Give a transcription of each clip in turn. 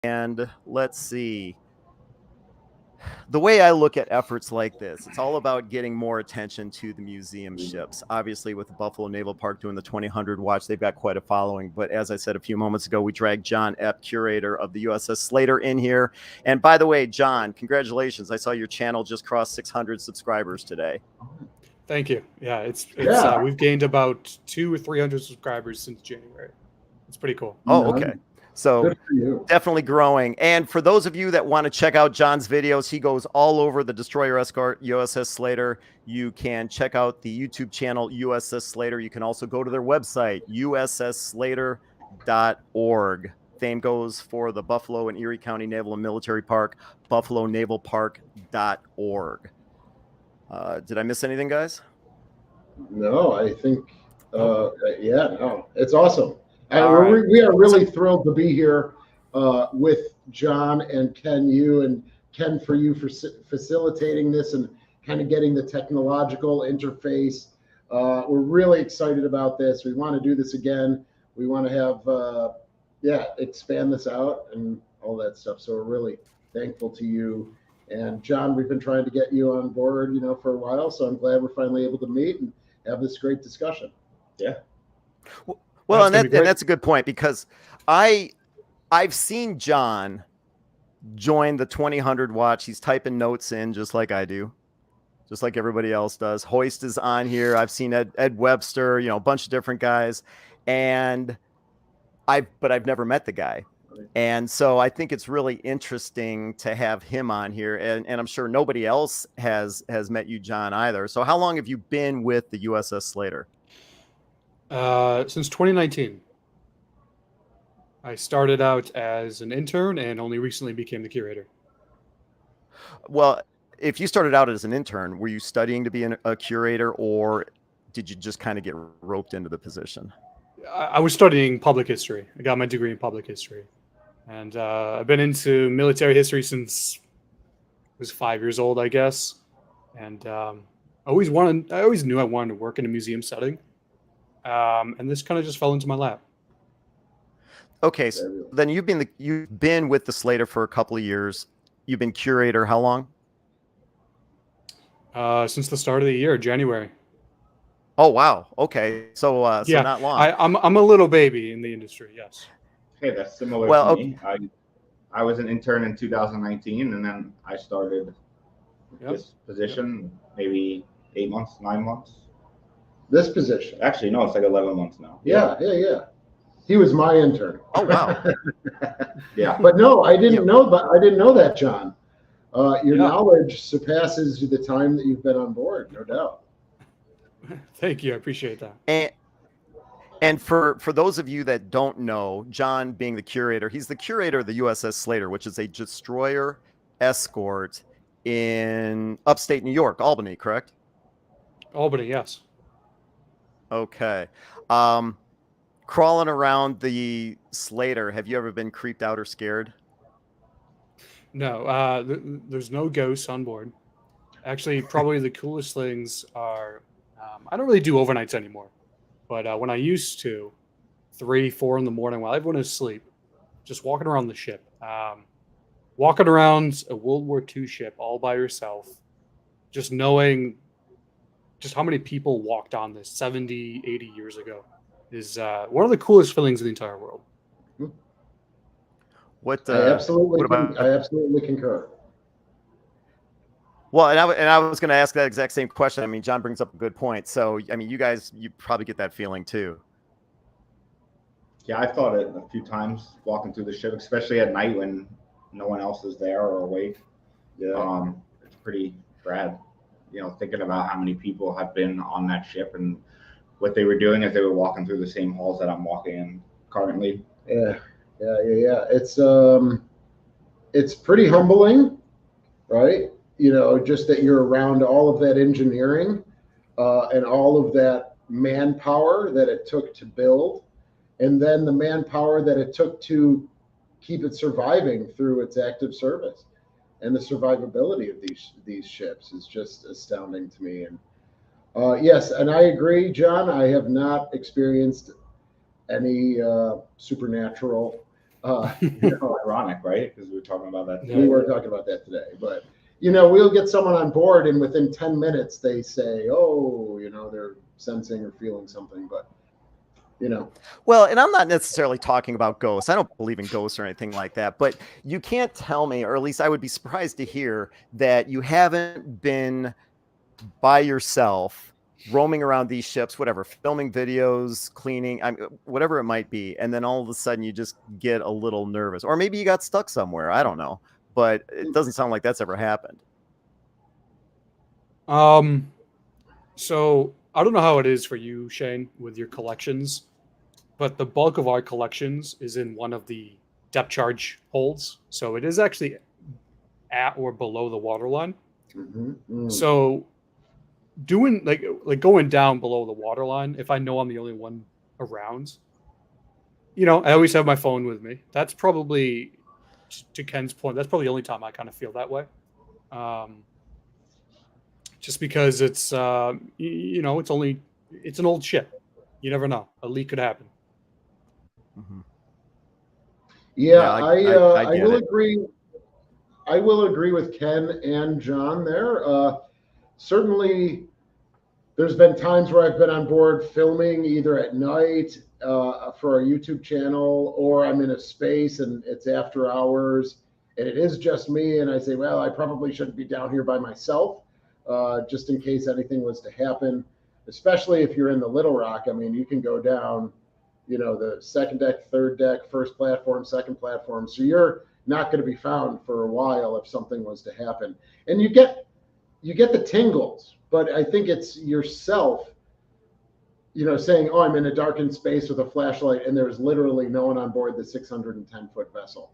And let's see. The way I look at efforts like this, it's all about getting more attention to the museum ships. Obviously, with the Buffalo Naval Park doing the 2000 watch, they've got quite a following. But as I said a few moments ago, we dragged John Epp, curator of the USS Slater, in here. And by the way, John, congratulations. I saw your channel just crossed 600 subscribers today. Thank you. Yeah, we've gained about 200 or 300 subscribers since January. It's pretty cool. Oh, okay. So definitely growing. And for those of you that want to check out John's videos, he goes all over the destroyer escort USS Slater. You can check out the YouTube channel USS Slater. You can also go to their website, ussslater.org. Same goes for the Buffalo and Erie County Naval and Military Park, buffalonavalpark.org. Did I miss anything, guys? No, I think, it's awesome. And we are really thrilled to be here with John and Ken, and Ken for you for facilitating this and kind of getting the technological interface. We're really excited about this. We want to do this again. We want to have, expand this out and all that stuff. So we're really thankful to you. And John, we've been trying to get you on board, for a while. So I'm glad we're finally able to meet and have this great discussion. Yeah. Well, and that's a good point, because I've seen John join the 2000 watch. He's typing notes in just like I do, just like everybody else does. Hoist is on here. I've seen Ed Webster, a bunch of different guys, but I've never met the guy. And so I think it's really interesting to have him on here, and I'm sure nobody else has met you, John, either. So how long have you been with the USS Slater? Since 2019. I started out as an intern and only recently became the curator. Well, if you started out as an intern, were you studying to be a curator, or did you just kind of get roped into the position? I was studying public history. I got my degree in public history. And I've been into military history since I was 5 years old, I guess. And I always knew I wanted to work in a museum setting. And this kind of just fell into my lap. Okay, so then you've been with the Slater for a couple of years. You've been curator how long? Since the start of the year, January. Oh wow. Okay, so not long. I'm a little baby in the industry. Yes. Hey, that's similar to me. I was an intern in 2019, and then I started this position maybe 8 months, 9 months. This position? Actually, no, it's like 11 months now. Yeah. He was my intern. Oh wow. Yeah. But no, I didn't know. But I didn't know that, John. Your knowledge surpasses the time that you've been on board, no doubt. Thank you. I appreciate that. And for those of you that don't know, John being the curator, he's the curator of the USS Slater, which is a destroyer escort in upstate New York, Albany, correct? Albany, yes. Okay. Crawling around the Slater, have you ever been creeped out or scared? No, there's no ghosts on board. Actually, probably the coolest things are, I don't really do overnights anymore. But when I used to, 3, 4 in the morning while everyone is asleep, just walking around the ship, walking around a World War II ship all by yourself, just knowing just how many people walked on this 70, 80 years ago is one of the coolest feelings in the entire world. I absolutely concur. Well, and I was going to ask that exact same question. I mean, John brings up a good point. So, I mean, you probably get that feeling too. Yeah, I thought it a few times walking through the ship, especially at night when no one else is there or awake. Yeah. It's pretty rad, thinking about how many people have been on that ship and what they were doing as they were walking through the same halls that I'm walking in currently. Yeah. It's pretty humbling, right? Just that you're around all of that engineering and all of that manpower that it took to build, and then the manpower that it took to keep it surviving through its active service. And the survivability of these ships is just astounding to me. And yes, and I agree, John, I have not experienced any supernatural Ironic, right? Because we were talking about that. We were talking about that today, but we'll get someone on board, and within 10 minutes they say, "Oh, they're sensing or feeling something," but Well, and I'm not necessarily talking about ghosts. I don't believe in ghosts or anything like that, but you can't tell me, or at least I would be surprised to hear that you haven't been by yourself roaming around these ships, whatever, filming videos, cleaning, whatever it might be. And then all of a sudden you just get a little nervous, or maybe you got stuck somewhere. I don't know, but it doesn't sound like that's ever happened. So I don't know how it is for you, Shane, with your collections, but the bulk of our collections is in one of the depth charge holds. So it is actually at or below the waterline. So doing like going down below the waterline, if I know I'm the only one around, I always have my phone with me. That's probably, to Ken's point, that's probably the only time I kind of feel that way. Just because it's it's an old ship. You never know. A leak could happen. Yeah, I will agree. I will agree with Ken and John there. Certainly, there's been times where I've been on board filming either at night for our YouTube channel, or I'm in a space and it's after hours and it is just me, and I say, well, I probably shouldn't be down here by myself, just in case anything was to happen, especially if you're in the Little Rock. I mean, you can go down, the second deck, third deck, first platform, second platform. So you're not going to be found for a while if something was to happen. And you get the tingles, but I think it's yourself, saying, oh, I'm in a darkened space with a flashlight and there's literally no one on board the 610-foot vessel.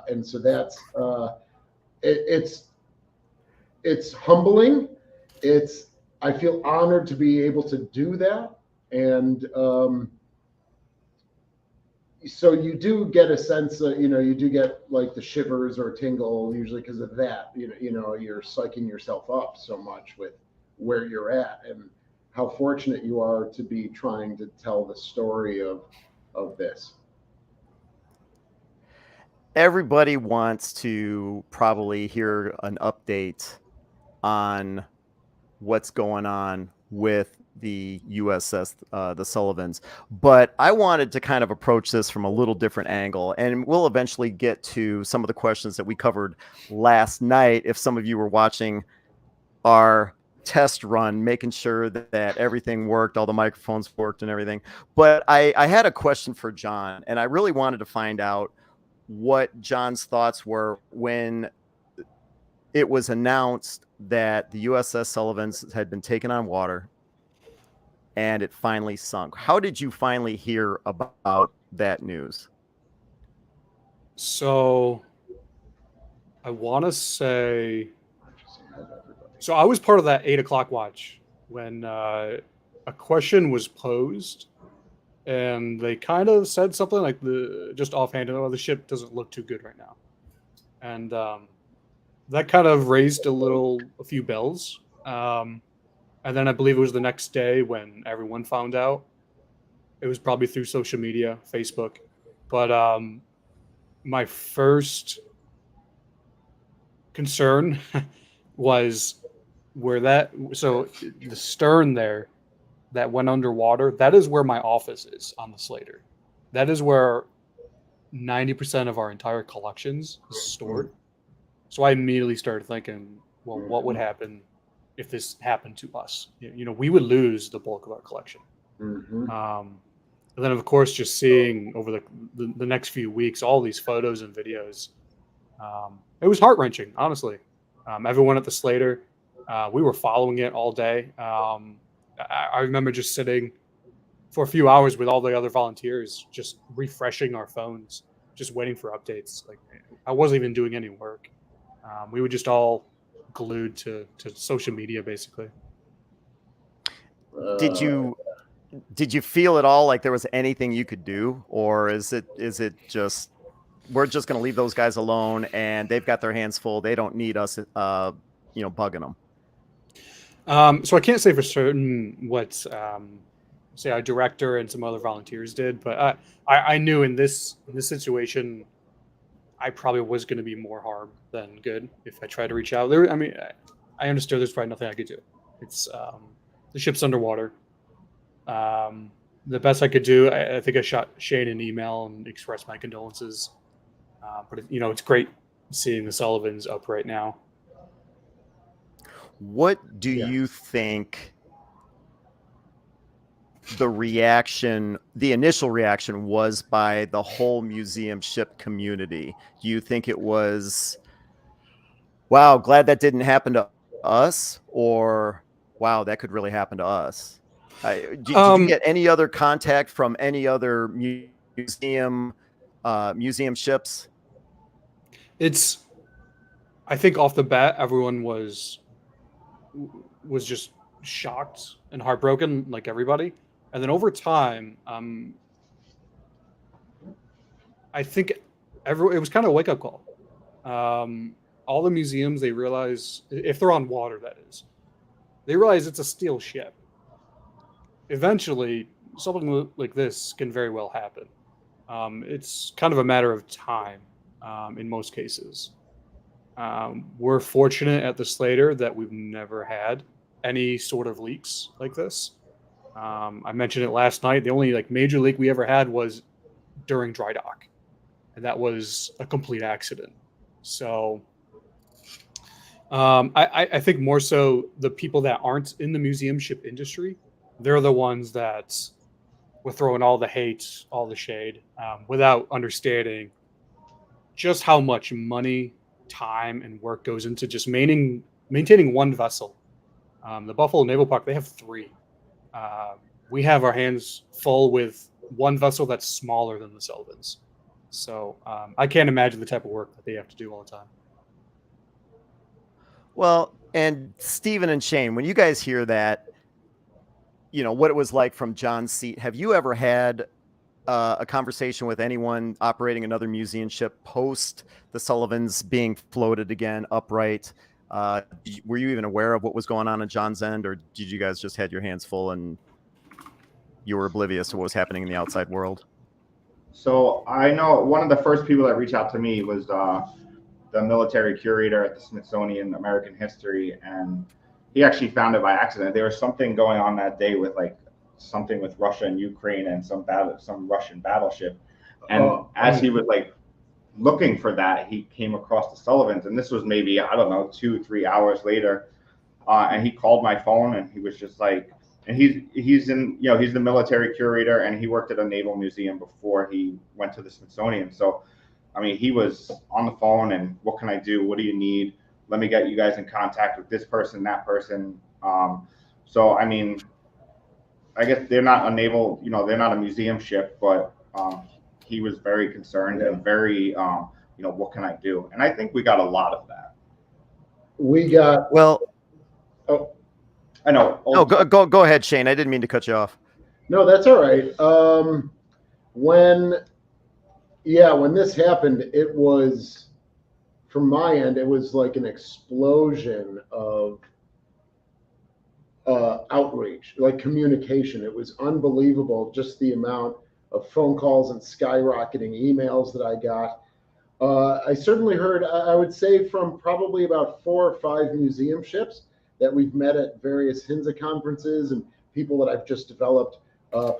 And so that's, it's humbling. I feel honored to be able to do that. And, so you do get a sense that, you do get like the shivers or tingle usually because of that. You're psyching yourself up so much with where you're at and how fortunate you are to be trying to tell the story of this. Everybody wants to probably hear an update on what's going on with the USS the Sullivans, but I wanted to kind of approach this from a little different angle, and we'll eventually get to some of the questions that we covered last night. If some of you were watching our test run, making sure that everything worked, all the microphones worked and everything. But I had a question for John, and I really wanted to find out what John's thoughts were when it was announced that the USS Sullivans had been taken on water and it finally sunk. How did you finally hear about that news? So I want to say, so I was part of that 8 o'clock watch when a question was posed, and they kind of said something like just offhand, oh, the ship doesn't look too good right now. And that kind of raised a few bells. And then I believe it was the next day when everyone found out. It was probably through social media, Facebook. But my first concern was so the stern there that went underwater, that is where my office is on the Slater. That is where 90% of our entire collections is stored. So I immediately started thinking, well, what would happen if this happened to us? We would lose the bulk of our collection. And then, of course, just seeing over the next few weeks all these photos and videos, it was heart-wrenching, honestly. Everyone at the Slater, we were following it all day. I remember just sitting for a few hours with all the other volunteers, just refreshing our phones, just waiting for updates. Like, I wasn't even doing any work. We were just all glued to social media, basically. Did you feel at all like there was anything you could do, or is it just we're just going to leave those guys alone and they've got their hands full, they don't need us bugging them? So I can't say for certain what say our director and some other volunteers did. But I knew in this situation, I probably was going to be more harm than good if I tried to reach out. There, I mean, I understood there's probably nothing I could do. It's the ship's underwater. The best I could do, I think I shot Shane an email and expressed my condolences. But it's great seeing the Sullivans up right now. What do you think the initial reaction was by the whole museum ship community? Do you think it was, wow, glad that didn't happen to us, or wow, that could really happen to us? Did you get any other contact from any other museum ships? I think off the bat, everyone was just shocked and heartbroken, like everybody. And then over time, I think it was kind of a wake-up call. All the museums, they realize, if they're on water, that is, they realize it's a steel ship. Eventually, something like this can very well happen. It's kind of a matter of time in most cases. We're fortunate at the Slater that we've never had any sort of leaks like this. I mentioned it last night. The only major leak we ever had was during dry dock, and that was a complete accident. So I think more so the people that aren't in the museum ship industry, they're the ones that were throwing all the hate, all the shade, without understanding just how much money, time, and work goes into just maintaining one vessel. The Buffalo Naval Park, they have 3. We have our hands full with one vessel that's smaller than the Sullivans. So I can't imagine the type of work that they have to do all the time. Well, and Stephen and Shane, when you guys hear that, what it was like from John's seat, have you ever had a conversation with anyone operating another museum ship post the Sullivans being floated again upright? Were you even aware of what was going on John's end, or did you guys just had your hands full and you were oblivious to what was happening in the outside world? So I know one of the first people that reached out to me was the military curator at the Smithsonian American History, and he actually found it by accident. There was something going on that day with something with Russia and Ukraine and some Russian battleship, and as he was looking for that, he came across the Sullivans, and this was maybe 2-3 hours later, and he called my phone, and he was just and he's the military curator, and he worked at a naval museum before he went to the Smithsonian. So I mean, he was on the phone, and what can I do? What do you need? Let me get you guys in contact with this person, that person. So I mean, I guess they're not a naval, they're not a museum ship, but he was very concerned and very, what can I do? And I think we got a lot of that. We got I know. No, go ahead, Shane. I didn't mean to cut you off. No, that's all right. When this happened, it was, from my end, it was like an explosion of outreach, communication. It was unbelievable, just the amount of phone calls and skyrocketing emails that I got. I certainly heard, I would say, from probably about 4 or 5 museum ships that we've met at various HINSA conferences and people that I've just developed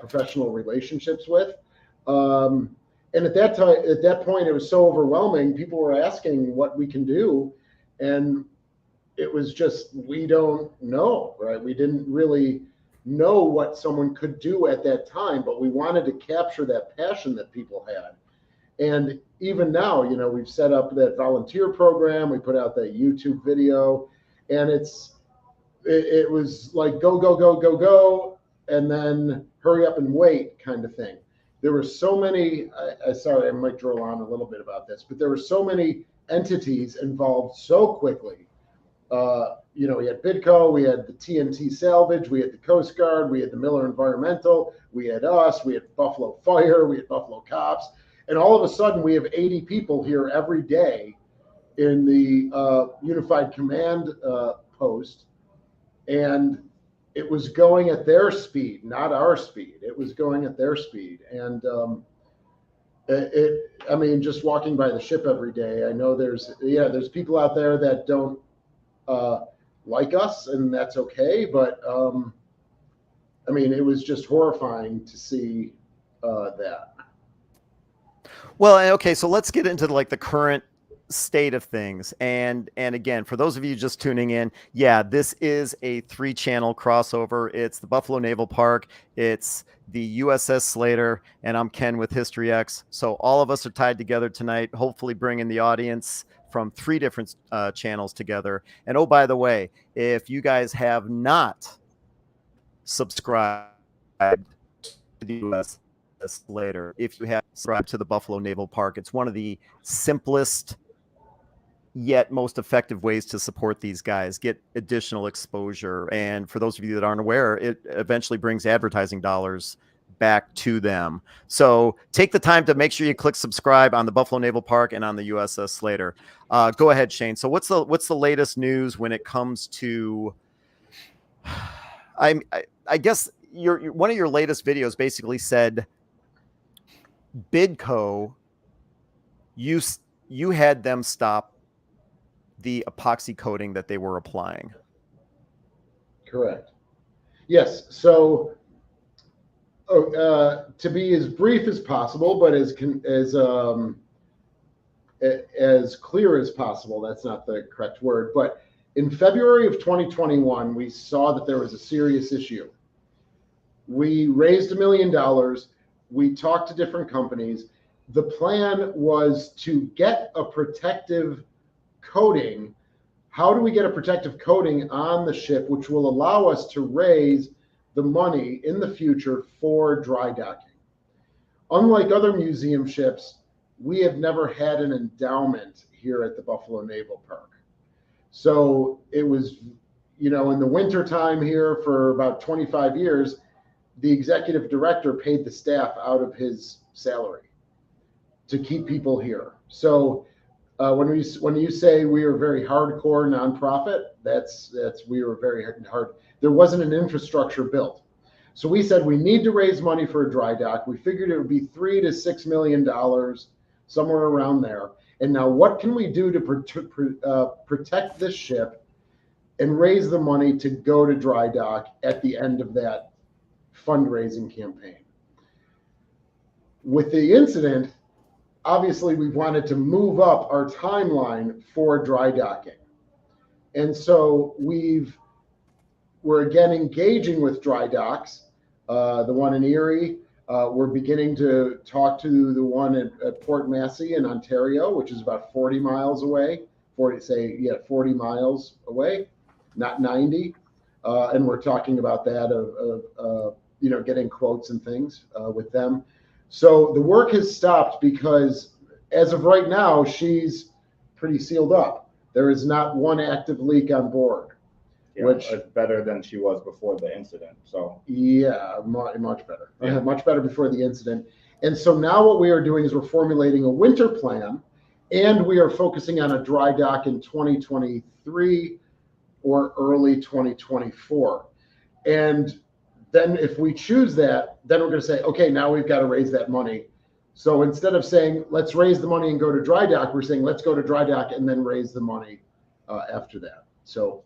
professional relationships with. And at that point, it was so overwhelming. People were asking what we can do, and it was just, we don't know, right? We didn't really know what someone could do at that time, but we wanted to capture that passion that people had. And even now, we've set up that volunteer program. We put out that YouTube video, and it was like go, go, go, go, go, and then hurry up and wait kind of thing. There were so many, sorry, I might drill on a little bit about this, but there were so many entities involved so quickly. We had Bidco, we had the TNT Salvage, we had the Coast Guard, we had the Miller Environmental, we had us, we had Buffalo Fire, we had Buffalo Cops, and all of a sudden we have 80 people here every day in the Unified Command post, and it was going at their speed, not our speed. It was going at their speed. And I mean, just walking by the ship every day, I know there's people out there that don't like us, and that's okay. But I mean, it was just horrifying to see that. Well, okay, so let's get into like the current state of things. And again, for those of you just tuning in, yeah, this is a 3-channel crossover. It's the Buffalo Naval Park, it's the USS Slater, and I'm Ken with History X. So all of us are tied together tonight, hopefully bringing the audience from 3 different channels together. And oh, by the way, if you guys have not subscribed to the USS Slater, if you have subscribed to the Buffalo Naval Park, it's one of the simplest yet most effective ways to support these guys, get additional exposure. And for those of you that aren't aware, it eventually brings advertising dollars back to them. So take the time to make sure you click subscribe on the Buffalo Naval Park and on the USS Slater. Go ahead, Shane. So what's the latest news when it comes to, I guess one of your latest videos basically said Bidco, you had them stop the epoxy coating that they were applying. Correct. Yes. So to be as brief as possible, but as clear as possible, that's not the correct word, but in February of 2021, we saw that there was a serious issue. We raised $1 million. We talked to different companies. The plan was to get a protective coating. How do we get a protective coating on the ship, which will allow us to raise the money in the future for dry docking? Unlike other museum ships, we have never had an endowment here at the Buffalo Naval Park. So it was, in the winter time here for about 25 years, the executive director paid the staff out of his salary to keep people here. So when you say we are very hardcore nonprofit, that's we were very hard. There wasn't an infrastructure built. So we said we need to raise money for a dry dock. We figured it would be $3 to $6 million, somewhere around there. And now what can we do to protect this ship and raise the money to go to dry dock at the end of that fundraising campaign? With the incident, obviously we wanted to move up our timeline for dry docking. And so we're again engaging with dry docks, the one in Erie. We're beginning to talk to the one at Port Massey in Ontario, which is about 40 miles away, 40 miles away, not 90. And we're talking about that of getting quotes and things with them. So the work has stopped because as of right now, she's pretty sealed up. There is not one active leak on board. Yeah, which is better than she was before the incident. So yeah, much better. Yeah. Much better before the incident. And so now what we are doing is we're formulating a winter plan, and we are focusing on a dry dock in 2023 or early 2024. And then if we choose that, then we're going to say, okay, now we've got to raise that money. So instead of saying, let's raise the money and go to dry dock, we're saying, let's go to dry dock and then raise the money after that. So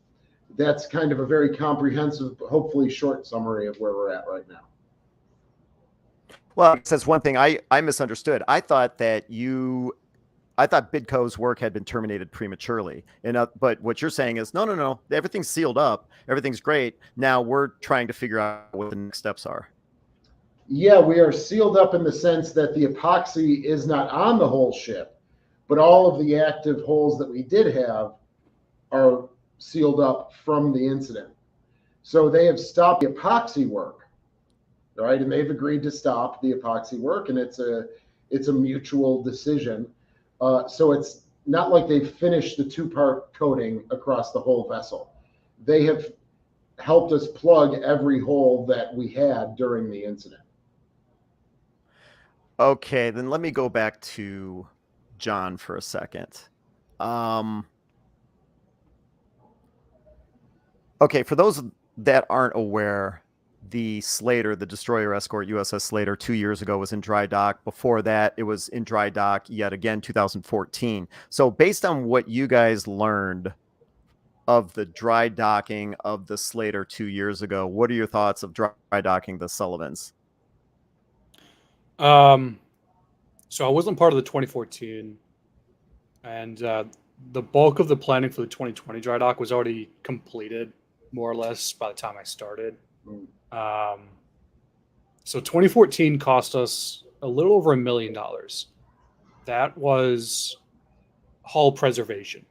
that's kind of a very comprehensive, hopefully short summary of where we're at right now. Well, that's one thing I misunderstood. I thought Bidco's work had been terminated prematurely. But what you're saying is, no, everything's sealed up. Everything's great. Now we're trying to figure out what the next steps are. Yeah, we are sealed up in the sense that the epoxy is not on the whole ship, but all of the active holes that we did have are sealed up from the incident. So they have stopped the epoxy work, right? And they've agreed to stop the epoxy work, and it's a mutual decision. So it's not like they've finished the 2-part coating across the whole vessel. They have helped us plug every hole that we had during the incident. Okay, then let me go back to John for a second. Okay, for those that aren't aware, the Slater, the destroyer escort USS Slater, 2 years ago was in dry dock. Before that, it was in dry dock yet again, 2014. So based on what you guys learned of the dry docking of the Slater 2 years ago, what are your thoughts of dry docking the Sullivans? So I wasn't part of the 2014, and the bulk of the planning for the 2020 dry dock was already completed, more or less, by the time I started. So 2014 cost us a little over $1 million. That was hull preservation.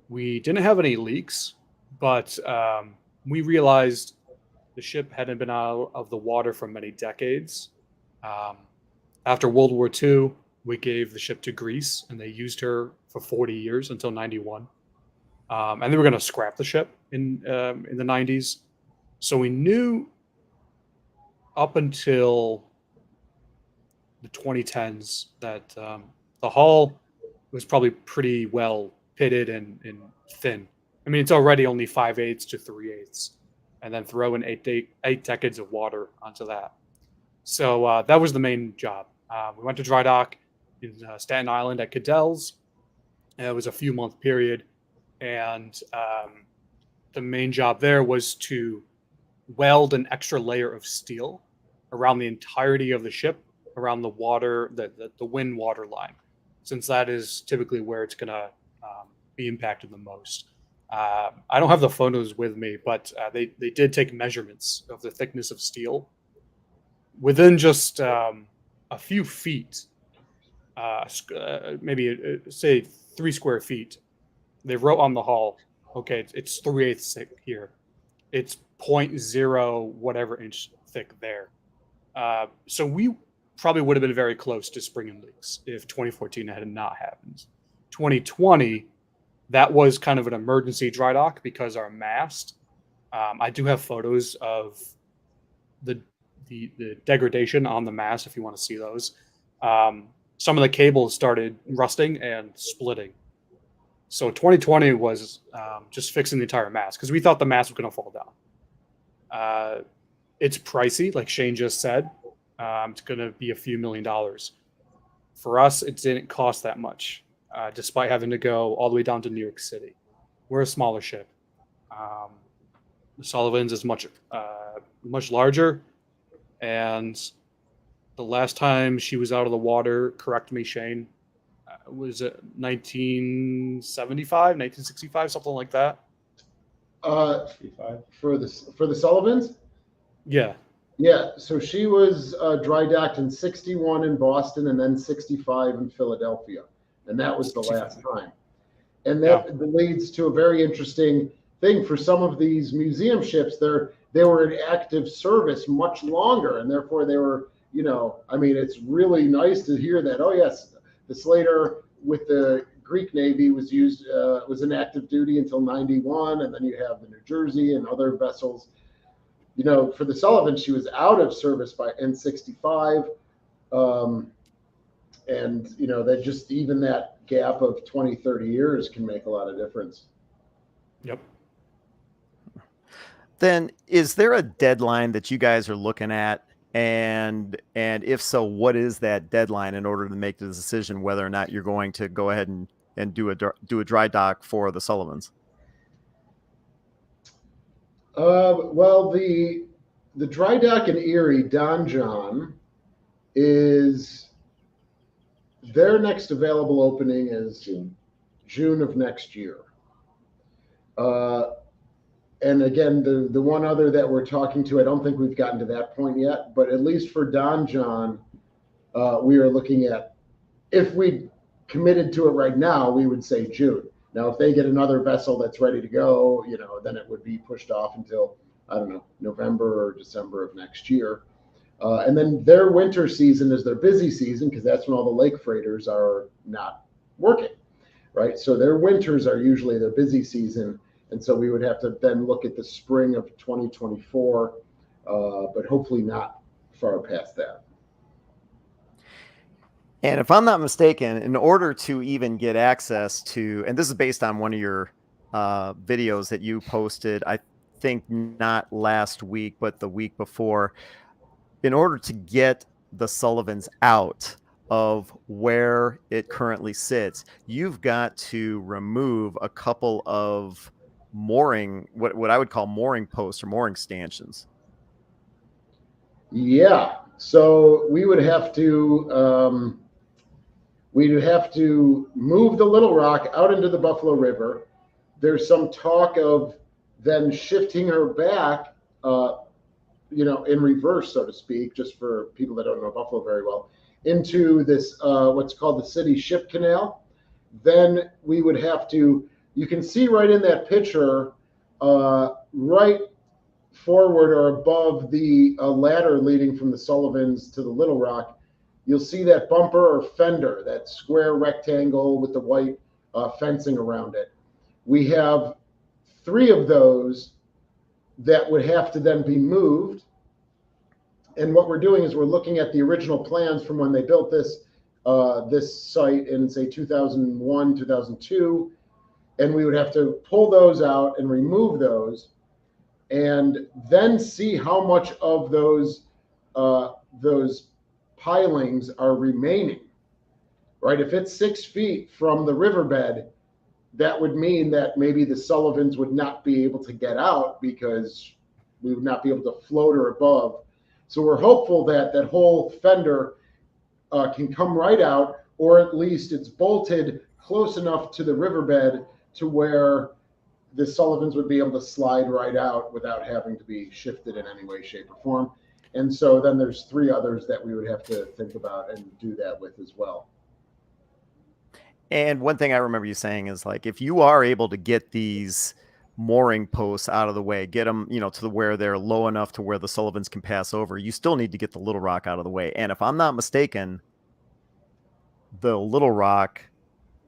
We didn't have any leaks, but we realized the ship hadn't been out of the water for many decades. After World War II, we gave the ship to Greece, and they used her for 40 years until 91. And they were going to scrap the ship in the 90s. So we knew up until the 2010s that the hull was probably pretty well pitted and thin. I mean, it's already only 5/8 to 3/8, and then throw in eight decades of water onto that. So that was the main job. We went to dry dock in Staten Island at Cadell's. It was a few month period, and the main job there was to weld an extra layer of steel around the entirety of the ship, around the water, the wind water line, since that is typically where it's going to be impacted the most. I don't have the photos with me, but they did take measurements of the thickness of steel within just a few feet, maybe say 3 square feet. They wrote on the hull, okay, it's 3/8 thick here. It's 0.0 whatever inch thick there. So we probably would have been very close to springing leaks if 2014 had not happened. 2020, that was kind of an emergency dry dock because our mast, I do have photos of the degradation on the mast if you want to see those. Some of the cables started rusting and splitting. So 2020 was just fixing the entire mast because we thought the mast was going to fall down. It's pricey, like Shane just said. It's going to be a few $1 million. For us, it didn't cost that much, despite having to go all the way down to New York City. We're a smaller ship. The Sullivans is much larger, and the last time she was out of the water, correct me, Shane, was it 1975, 1965, something like that? For the Sullivans? Yeah. Yeah, so she was dry docked in 61 in Boston and then 65 in Philadelphia. And that was the last time. And that leads to a very interesting thing for some of these museum ships. They were in active service much longer, and therefore they were, I mean, it's really nice to hear that. Oh yes, the Slater with the Greek Navy was in active duty until 91, and then you have the New Jersey and other vessels. For the Sullivan, she was out of service by N65. And, that just even that gap of 20, 30 years can make a lot of difference. Yep. Then is there a deadline that you guys are looking at? And if so, what is that deadline in order to make the decision whether or not you're going to go ahead and do a dry dock for the Sullivans? Well, the dry dock in Erie, Don John, is their next available opening is June of next year. And again, the one other that we're talking to, I don't think we've gotten to that point yet, but at least for Don John, we are looking at, if we committed to it right now, we would say June. Now, if they get another vessel that's ready to go, then it would be pushed off until, I don't know, November or December of next year. And then their winter season is their busy season because that's when all the lake freighters are not working, right? So their winters are usually their busy season. And so we would have to then look at the spring of 2024, but hopefully not far past that. And if I'm not mistaken, in order to even get access to, and this is based on one of your videos that you posted, I think not last week, but the week before, in order to get the Sullivans out of where it currently sits, you've got to remove a couple of mooring, what I would call mooring posts or mooring stanchions. Yeah. So we would have to move the Little Rock out into the Buffalo River. There's some talk of then shifting her back, in reverse, so to speak, just for people that don't know Buffalo very well, into this what's called the City Ship Canal. Then we would have to, you can see right in that picture, right forward or above the ladder leading from the Sullivans to the Little Rock, you'll see that bumper or fender, that square rectangle with the white fencing around it. We have 3 of those that would have to then be moved. And what we're doing is we're looking at the original plans from when they built this site in, say, 2001, 2002, and we would have to pull those out and remove those, and then see how much of those pilings are remaining. Right? If it's 6 feet from the riverbed, that would mean that maybe the Sullivans would not be able to get out because we would not be able to float her above. So we're hopeful that that whole fender can come right out, or at least it's bolted close enough to the riverbed to where the Sullivans would be able to slide right out without having to be shifted in any way, shape, or form. And so then there's 3 others that we would have to think about and do that with as well. And one thing I remember you saying is, like, if you are able to get these mooring posts out of the way, get them, to where they're low enough to where the Sullivans can pass over, you still need to get the Little Rock out of the way. And if I'm not mistaken, the Little Rock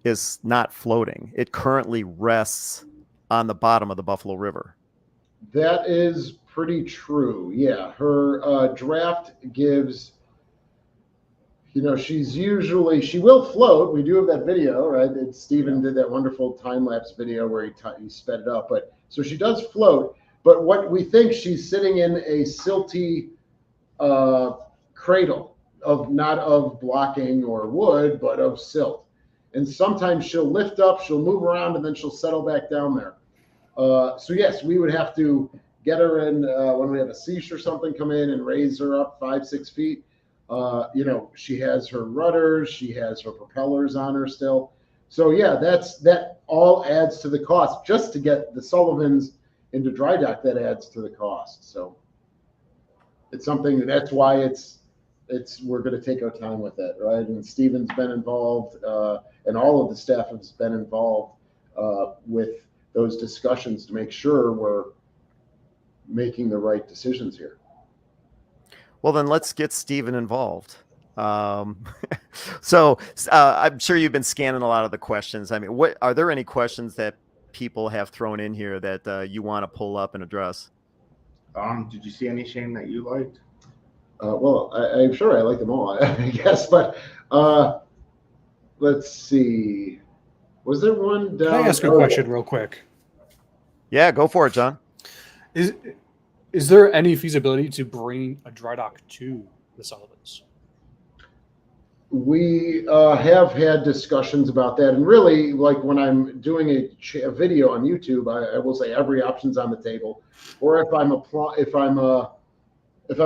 is not floating. It currently rests on the bottom of the Buffalo River. That is pretty true. Yeah, her draft gives, she will float. We do have that video, right? Steven did that wonderful time-lapse video where he sped it up. But so she does float, but what we think, she's sitting in a silty cradle not of blocking or wood, but of silt. And sometimes she'll lift up, she'll move around, and then she'll settle back down there. So yes, we would have to get her in when we have a siege or something come in and raise her up 5-6 feet. She has her rudders, she has her propellers on her still. So yeah, that all adds to the cost. Just to get the Sullivans into dry dock, that adds to the cost. So it's something, that's why we're going to take our time with it, right? And Steven's been involved, and all of the staff has been involved with those discussions to make sure we're making the right decisions here. Well, then let's get Steven involved. So I'm sure you've been scanning a lot of the questions. I mean, are there any questions that people have thrown in here that you want to pull up and address? Did you see any, Shane, that you liked? Well, I'm sure I like them all, I guess, but let's see. Was there one down? Can I ask a question real quick? Yeah, go for it, John. Is there any feasibility to bring a dry dock to the Sullivans? We have had discussions about that, and really, like when I'm doing a video on YouTube, I will say every option's on the table. Or if I'm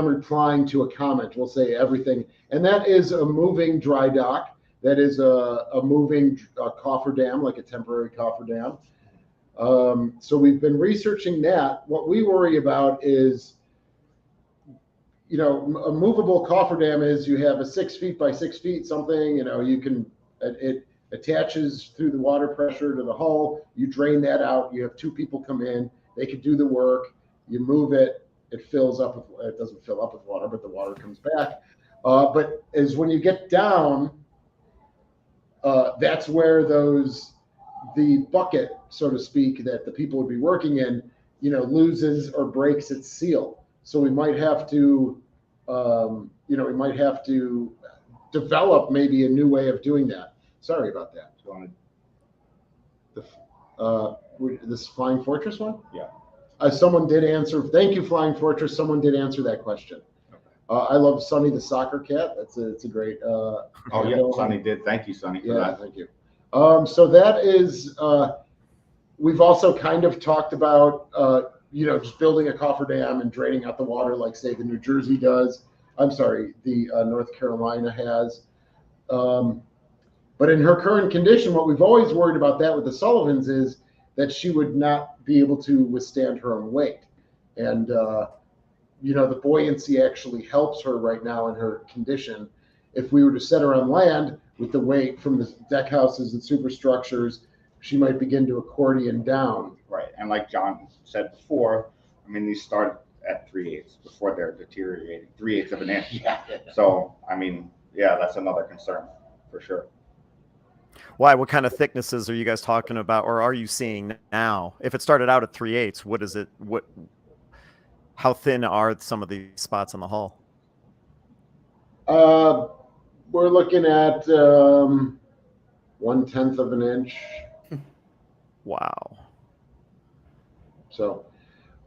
replying to a comment, we'll say everything, and that is a moving dry dock. That is a moving cofferdam, like a temporary cofferdam. So we've been researching that. What we worry about is, a movable cofferdam is you have a 6 feet by 6 feet something, it attaches through the water pressure to the hull. You drain that out. You have 2 people come in. They could do the work. You move it. It fills up. It doesn't fill up with water, but the water comes back. But as when you get down, that's where the bucket, so to speak, that the people would be working in, loses or breaks its seal. So we might have to, develop maybe a new way of doing that. Sorry about that. This Flying Fortress one? Yeah. someone did answer. Thank you, Flying Fortress. Someone did answer that question. I love Sonny the soccer cat. It's a great. Oh yeah, Sonny did. Thank you, Sonny, for that. Thank you. So that is. We've also kind of talked about just building a cofferdam and draining out the water, like say the New Jersey does. I'm sorry, the North Carolina has. But in her current condition, what we've always worried about that with the Sullivans is that she would not be able to withstand her own weight. And, the buoyancy actually helps her right now in her condition. If we were to set her on land with the weight from the deck houses and superstructures, she might begin to accordion down. Right. And like John said before, I mean, these start at 3/8 before they're deteriorating, 3/8 of an inch. Yeah. So, I mean, yeah, that's another concern for sure. Why? What kind of thicknesses are you guys talking about, or are you seeing now? If it started out at 3/8, what is it? How thin are some of these spots on the hull? We're looking at 1/10 of an inch. Wow. So,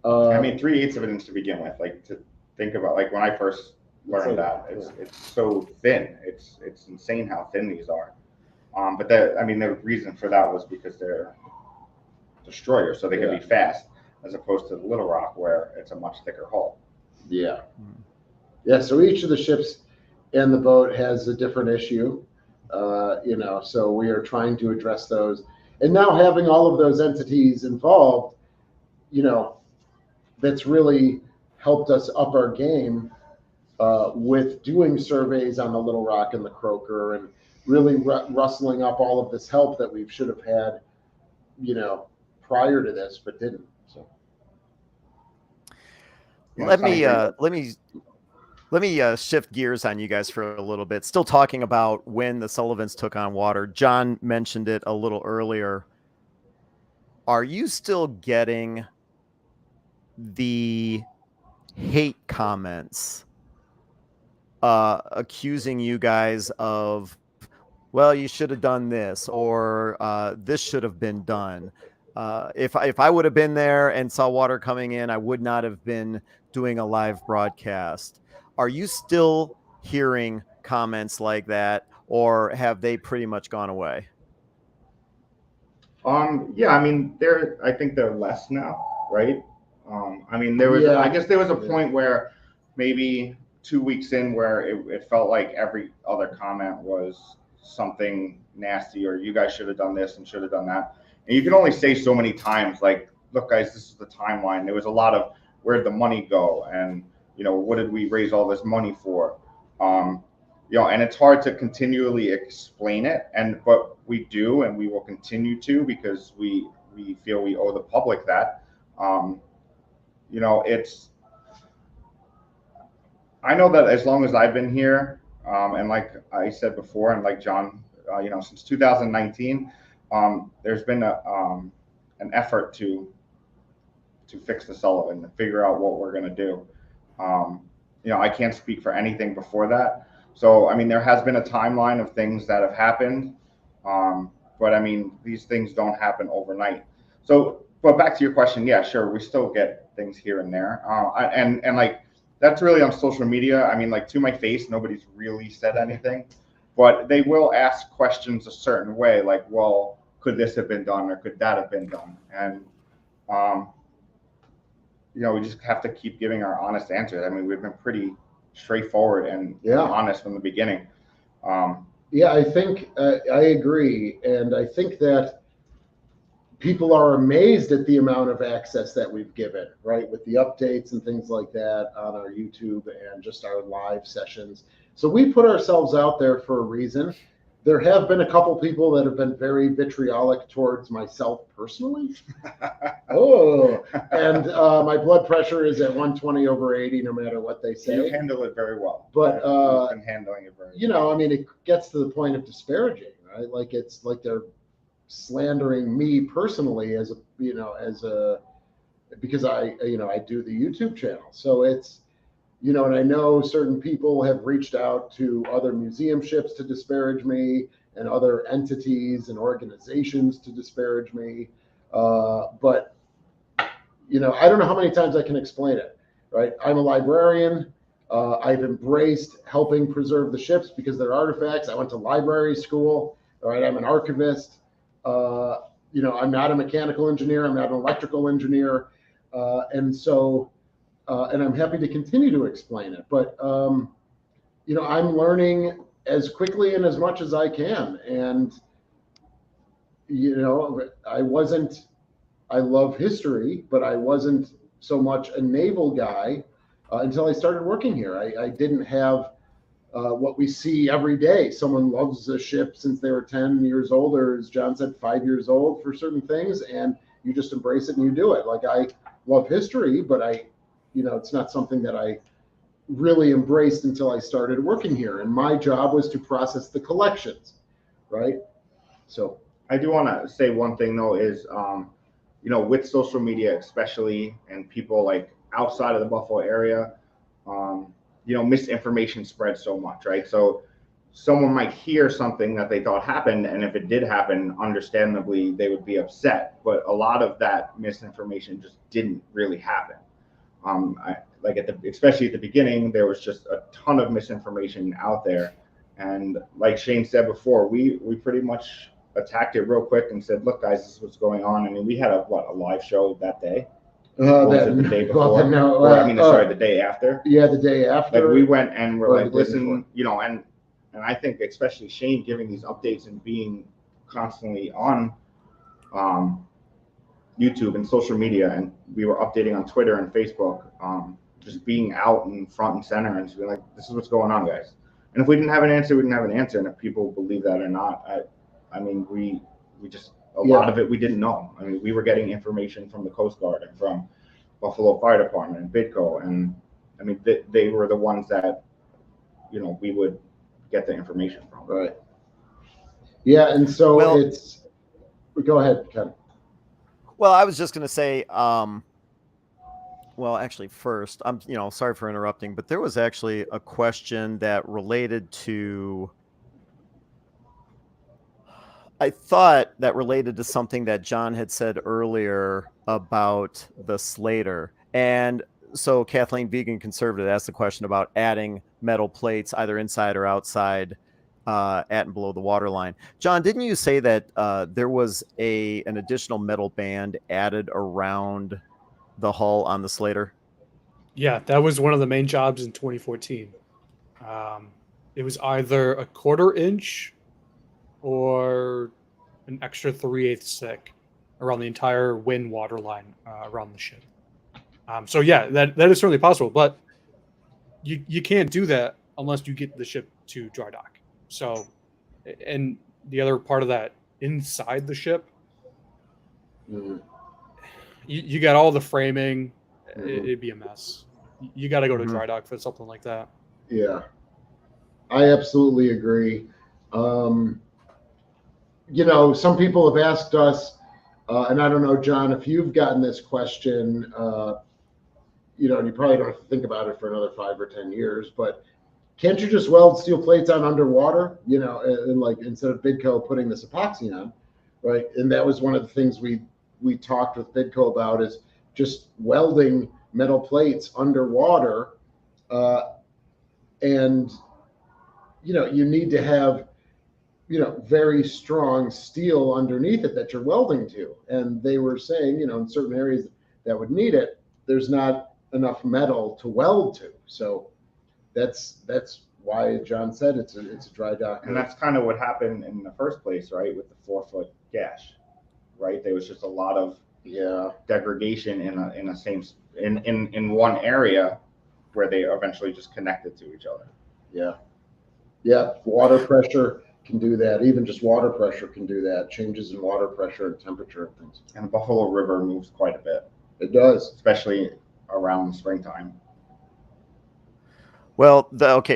I mean, 3/8 of an inch to begin with. Like, to think about, like when I first learned that, it's so thin. It's insane how thin these are. But the reason for that was because they're destroyers, so they can be fast, as opposed to the Little Rock, where it's a much thicker hull. Yeah. Yeah. So each of the ships and the boat has a different issue, so we are trying to address those. And now having all of those entities involved, that's really helped us up our game with doing surveys on the Little Rock and the Croaker, and really rustling up all of this help that we should have had, prior to this, but didn't. So let me shift gears on you guys for a little bit. Still talking about when the Sullivans took on water. John mentioned it a little earlier. Are you still getting the hate comments accusing you guys of, well, you should have done this, or this should have been done? If I would have been there and saw water coming in, I would not have been doing a live broadcast. Are you still hearing comments like that, or have they pretty much gone away? Yeah, I mean, I think they're less now, right? I mean, I guess there was a point where maybe 2 weeks in where it felt like every other comment was something nasty, or you guys should have done this and should have done that. And you can only say so many times, like, look, guys, this is the timeline. There was a lot of, where'd the money go? And, what did we raise all this money for? And it's hard to continually explain it. But we do, and we will continue to, because we feel we owe the public that. I know that as long as I've been here, and like I said before, and like John, since 2019, there's been an effort to fix the Sullivan, to figure out what we're going to do. I can't speak for anything before that. So, I mean, there has been a timeline of things that have happened. But I mean, these things don't happen overnight. So, but back to your question, yeah, sure, we still get things here and there. And like, that's really on social media. I mean, like, to my face, nobody's really said anything, but they will ask questions a certain way, like, well, could this have been done, or could that have been done? And, we just have to keep giving our honest answers. I mean, we've been pretty straightforward and honest from the beginning. I think I agree. And I think that people are amazed at the amount of access that we've given, right? With the updates and things like that on our YouTube and just our live sessions. So we put ourselves out there for a reason. There have been a couple people that have been very vitriolic towards myself personally. And my blood pressure is at 120/80, no matter what they say. You handle it very well. But you've been handling it very well. I mean, it gets to the point of disparaging, right? Like, it's like they're slandering me personally because I do the YouTube channel. So it's, and I know certain people have reached out to other museum ships to disparage me, and other entities and organizations to disparage me. But I don't know how many times I can explain it, right? I'm a librarian. I've embraced helping preserve the ships because they're artifacts. I went to library school. All right, I'm an archivist. I'm not a mechanical engineer. I'm not an electrical engineer, and I'm happy to continue to explain it. But I'm learning as quickly and as much as I can, and I love history, but I wasn't so much a naval guy until I started working here. I didn't have what we see every day. Someone loves a ship since they were 10 years old, or as John said, 5 years old for certain things, and you just embrace it and you do it. Like, I love history, but it's not something that I really embraced until I started working here. And my job was to process the collections, right? So I do want to say one thing though is, with social media especially, and people like outside of the Buffalo area, misinformation spreads so much, right? So someone might hear something that they thought happened, and if it did happen, understandably, they would be upset. But a lot of that misinformation just didn't really happen. Especially at the beginning, there was just a ton of misinformation out there. And like Shane said before, we pretty much attacked it real quick and said, look, guys, this is what's going on. I mean, we had a live show that day. The day before? The day after. Yeah, the day after. Like, we went and we're like, listen, and I think especially Shane giving these updates and being constantly on YouTube and social media, and we were updating on Twitter and Facebook, just being out and front and center and just being like, this is what's going on, guys. And if we didn't have an answer, we didn't have an answer. And if people believe that or not, we just, lot of it we didn't know. I mean, we were getting information from the Coast Guard and from Buffalo Fire Department and BIDCO, and I mean, they were the ones that, we would get the information from. Right. Yeah, and so go ahead, Ken. Well, I was just going to say, actually, first, I'm, sorry for interrupting, but there was actually a question that related to, I thought that related to something that John had said earlier about the Slater. And so Kathleen, Vegan Conservative, asked the question about adding metal plates either inside or outside at and below the waterline. John, didn't you say that there was an additional metal band added around the hull on the Slater? Yeah, that was one of the main jobs in 2014. It was either a 1/4 inch or an extra 3/8 thick around the entire wind water line around the ship. So yeah, that is certainly possible, but you can't do that unless you get the ship to dry dock. So, and the other part of that, inside the ship, you got all the framing. It'd be a mess. You got to go to dry dock for something like that. Yeah, I absolutely agree. Some people have asked us, and I don't know, John, if you've gotten this question, and you probably don't have to think about it for another 5 or 10 years, but can't you just weld steel plates on underwater, and like instead of BIDCO putting this epoxy on, right? And that was one of the things we talked with BIDCO about, is just welding metal plates underwater. And, you need to have, very strong steel underneath it that you're welding to. And they were saying, in certain areas that would need it, there's not enough metal to weld to. So that's why John said it's a dry dock. And that's kind of what happened in the first place, right? With the 4-foot gash, right? There was just a lot of degradation in one area where they eventually just connected to each other. Yeah. Water pressure can do that. Even just water pressure can do that. Changes in water pressure and temperature and things. And the Buffalo River moves quite a bit. It does, especially around the springtime. Well,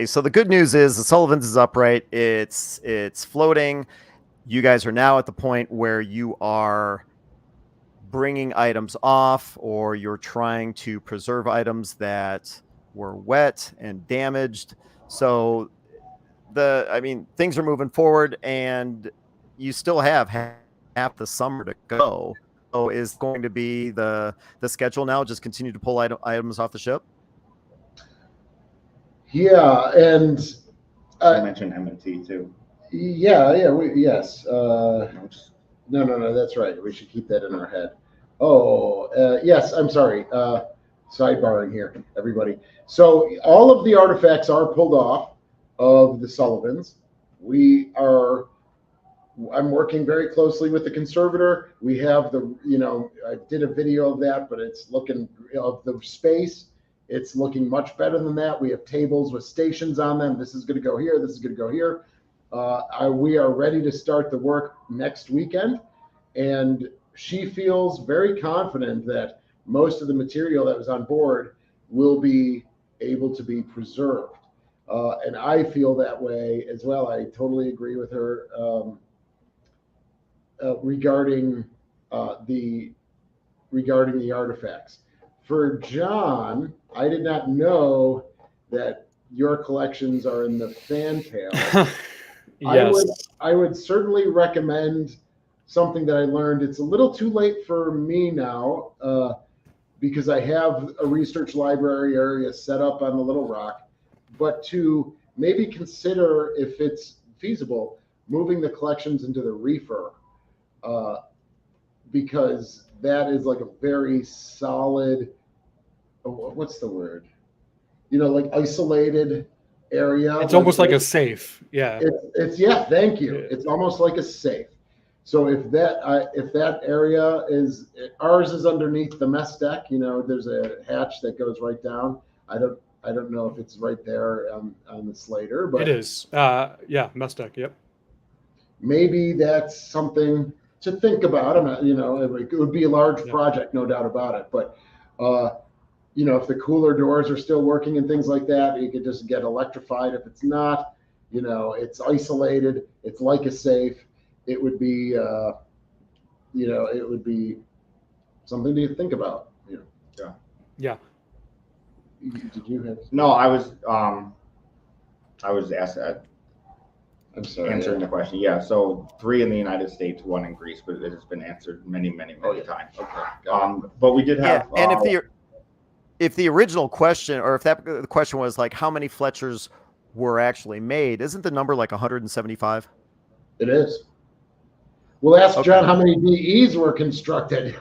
so the good news is the Sullivans is upright. It's floating. You guys are now at the point where you are bringing items off, or you're trying to preserve items that were wet and damaged. So things are moving forward, and you still have half the summer to go is going to be the schedule now? Just continue to pull items off the ship? Yeah, and I mentioned M&T too. yes. No, that's right. We should keep that in our head. Yes, I'm sorry. Sidebarring here, everybody. So all of the artifacts are pulled off of the Sullivans. I'm working very closely with the conservator. We have I did a video of that, but it's looking, of the space, it's looking much better than that. We have tables with stations on them. This is going to go here. This is going to go here. We are ready to start the work next weekend. And she feels very confident that most of the material that was on board will be able to be preserved. And I feel that way as well. I totally agree with her regarding the artifacts. For John, I did not know that your collections are in the fantail. Yes. I would certainly recommend something that I learned. It's a little too late for me now because I have a research library area set up on the Little Rock, but to maybe consider, if it's feasible, moving the collections into the reefer, because that is like a very solid, what's the word? Like isolated area. It's almost like a safe. Yeah. It's thank you. Yeah. It's almost like a safe. So if that area is, ours is underneath the mess deck, there's a hatch that goes right down. I don't know if it's right there on the Slater, but it is. Mess deck. Yep. Maybe that's something to think about. It would be a large project, no doubt about it. But if the cooler doors are still working and things like that, you could just get electrified. If it's not, it's isolated. It's like a safe. It would be, it would be something to think about. Yeah. Did you have? No, I was asked that. I'm sorry. Answering the question. Yeah. So 3 in the United States, 1 in Greece, but it has been answered many times. Okay. But we did have. And if the original question, or if the question was like, how many Fletchers were actually made, isn't the number like 175? It is. We'll ask John how many DEs were constructed.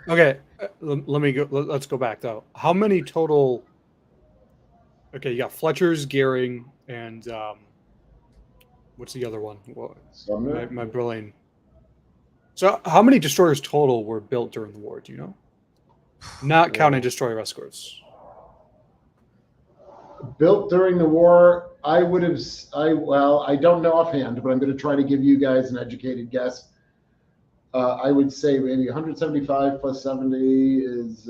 Okay, let me go. Let's go back though. How many total? Okay, you got Fletcher's, Gearing, and what's the other one? My brain. So, how many destroyers total were built during the war? Do you know? Not counting destroyer escorts. Built during the war, I don't know offhand, but I'm going to try to give you guys an educated guess. I would say maybe 175 plus 70 is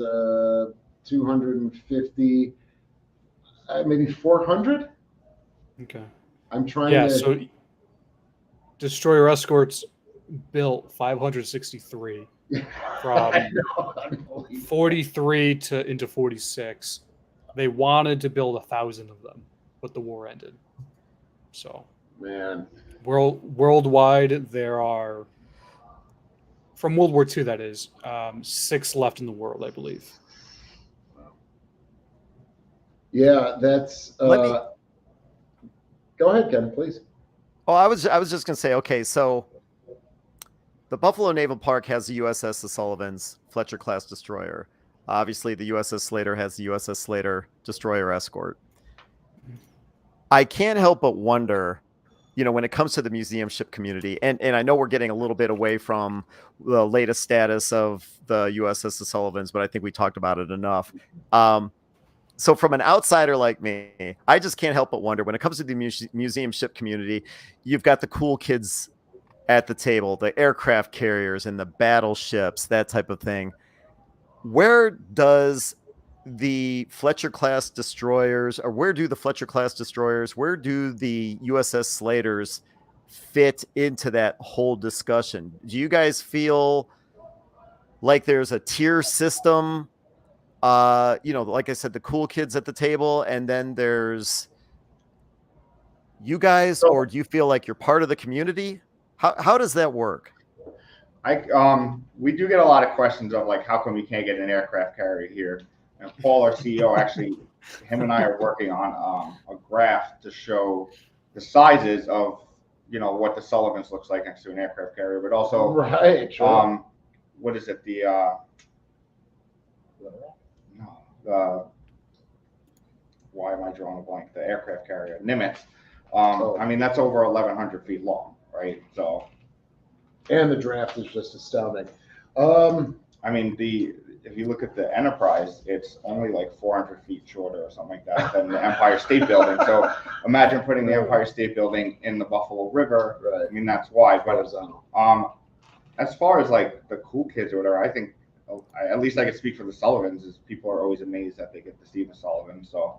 250, maybe 400. Okay. I'm trying to. So destroyer escorts built 563 from 43 into 46. They wanted to build 1,000 of them, but the war ended. So, man, worldwide there are, from World War II, that is, 6 left in the world, I believe. Yeah, that's. Go ahead, Ken, please. Oh, I was just gonna say, okay, so the Buffalo Naval Park has the USS Sullivans Fletcher class destroyer. Obviously, the USS Slater has the USS Slater destroyer escort. I can't help but wonder, when it comes to the museum ship community, and I know we're getting a little bit away from the latest status of the USS Sullivans, but I think we talked about it enough. So from an outsider like me, I just can't help but wonder, when it comes to the museum ship community, you've got the cool kids at the table, the aircraft carriers and the battleships, that type of thing. Where does the Fletcher class destroyers, or where do the Fletcher class destroyers, where do the USS Slaters fit into that whole discussion? Do you guys feel like there's a tier system? Like I said, the cool kids at the table, and then there's you guys, or do you feel like you're part of the community? How does that work? We do get a lot of questions of like, how come we can't get an aircraft carrier here? And Paul, our CEO, actually, him and I are working on a graph to show the sizes of, what the Sullivans looks like next to an aircraft carrier, but also, right, sure. What is it? Why am I drawing a blank? The aircraft carrier, Nimitz. I mean, that's over 1,100 feet long, right? So. And the draft is just astounding. I mean, if you look at the Enterprise, it's only like 400 feet shorter or something like that than the Empire State Building. So imagine putting the Empire State Building in the Buffalo River. Right. I mean, that's why. But as far as like the cool kids or whatever, I think at least I can speak for the Sullivans. Is people are always amazed that they get to see the Sullivans. So.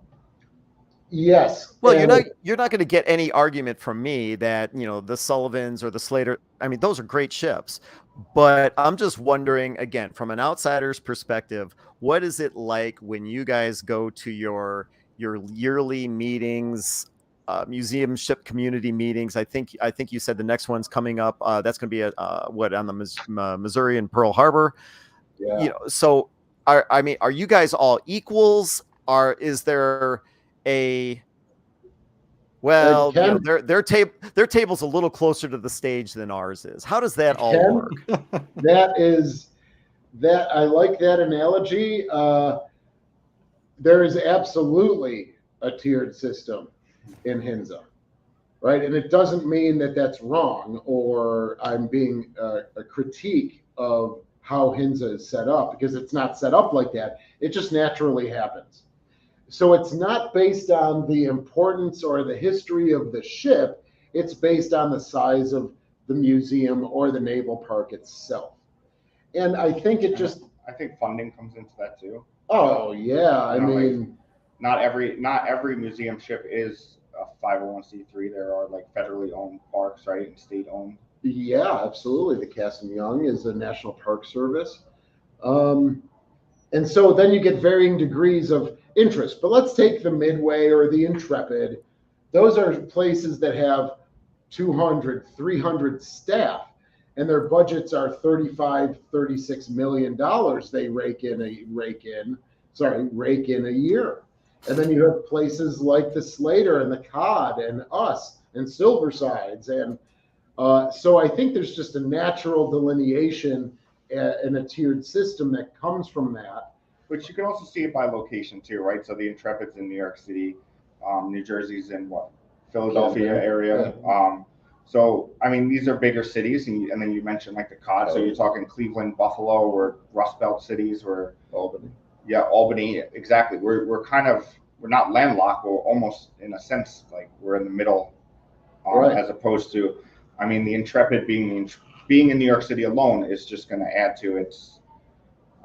Yes. Well, you're not going to get any argument from me that, the Sullivans or the Slater, I mean, those are great ships, but I'm just wondering, again, from an outsider's perspective, what is it like when you guys go to your yearly meetings, museum ship community meetings? I think you said the next one's coming up. That's going to be on the Missouri and Pearl Harbor. Yeah. So are you guys all equals? Is there their table's a little closer to the stage than ours is. How does that all work? That I like that analogy. There is absolutely a tiered system in HINZA, right? And it doesn't mean that that's wrong or I'm being a critique of how HINZA is set up, because it's not set up like that. It just naturally happens. So it's not based on the importance or the history of the ship. It's based on the size of the museum or the naval park itself. And I think I think funding comes into that too. Oh yeah, I mean, not every museum ship is a 501c3. There are like federally owned parks, right, and state owned. Yeah, absolutely. The Cass and Young is a National Park Service. And so then you get varying degrees of interest. But let's take the Midway or the Intrepid. Those are places that have 200, 300 staff, and their budgets are $35-36 million they rake in a year. And then you have places like the Slater and the Cod and us and Silversides. And so I think there's just a natural delineation and a tiered system that comes from that. But you can also see it by location too, right? So the Intrepid's in New York City, New Jersey's in Philadelphia area. Yeah. So I mean, these are bigger cities, and then you mentioned like the Cod. So you're talking Cleveland, Buffalo, or Rust Belt cities, or Albany. Yeah, Albany, exactly. We're not landlocked. We're almost, in a sense, like we're in the middle, right. As opposed to, I mean, the Intrepid being in New York City alone is just going to add to its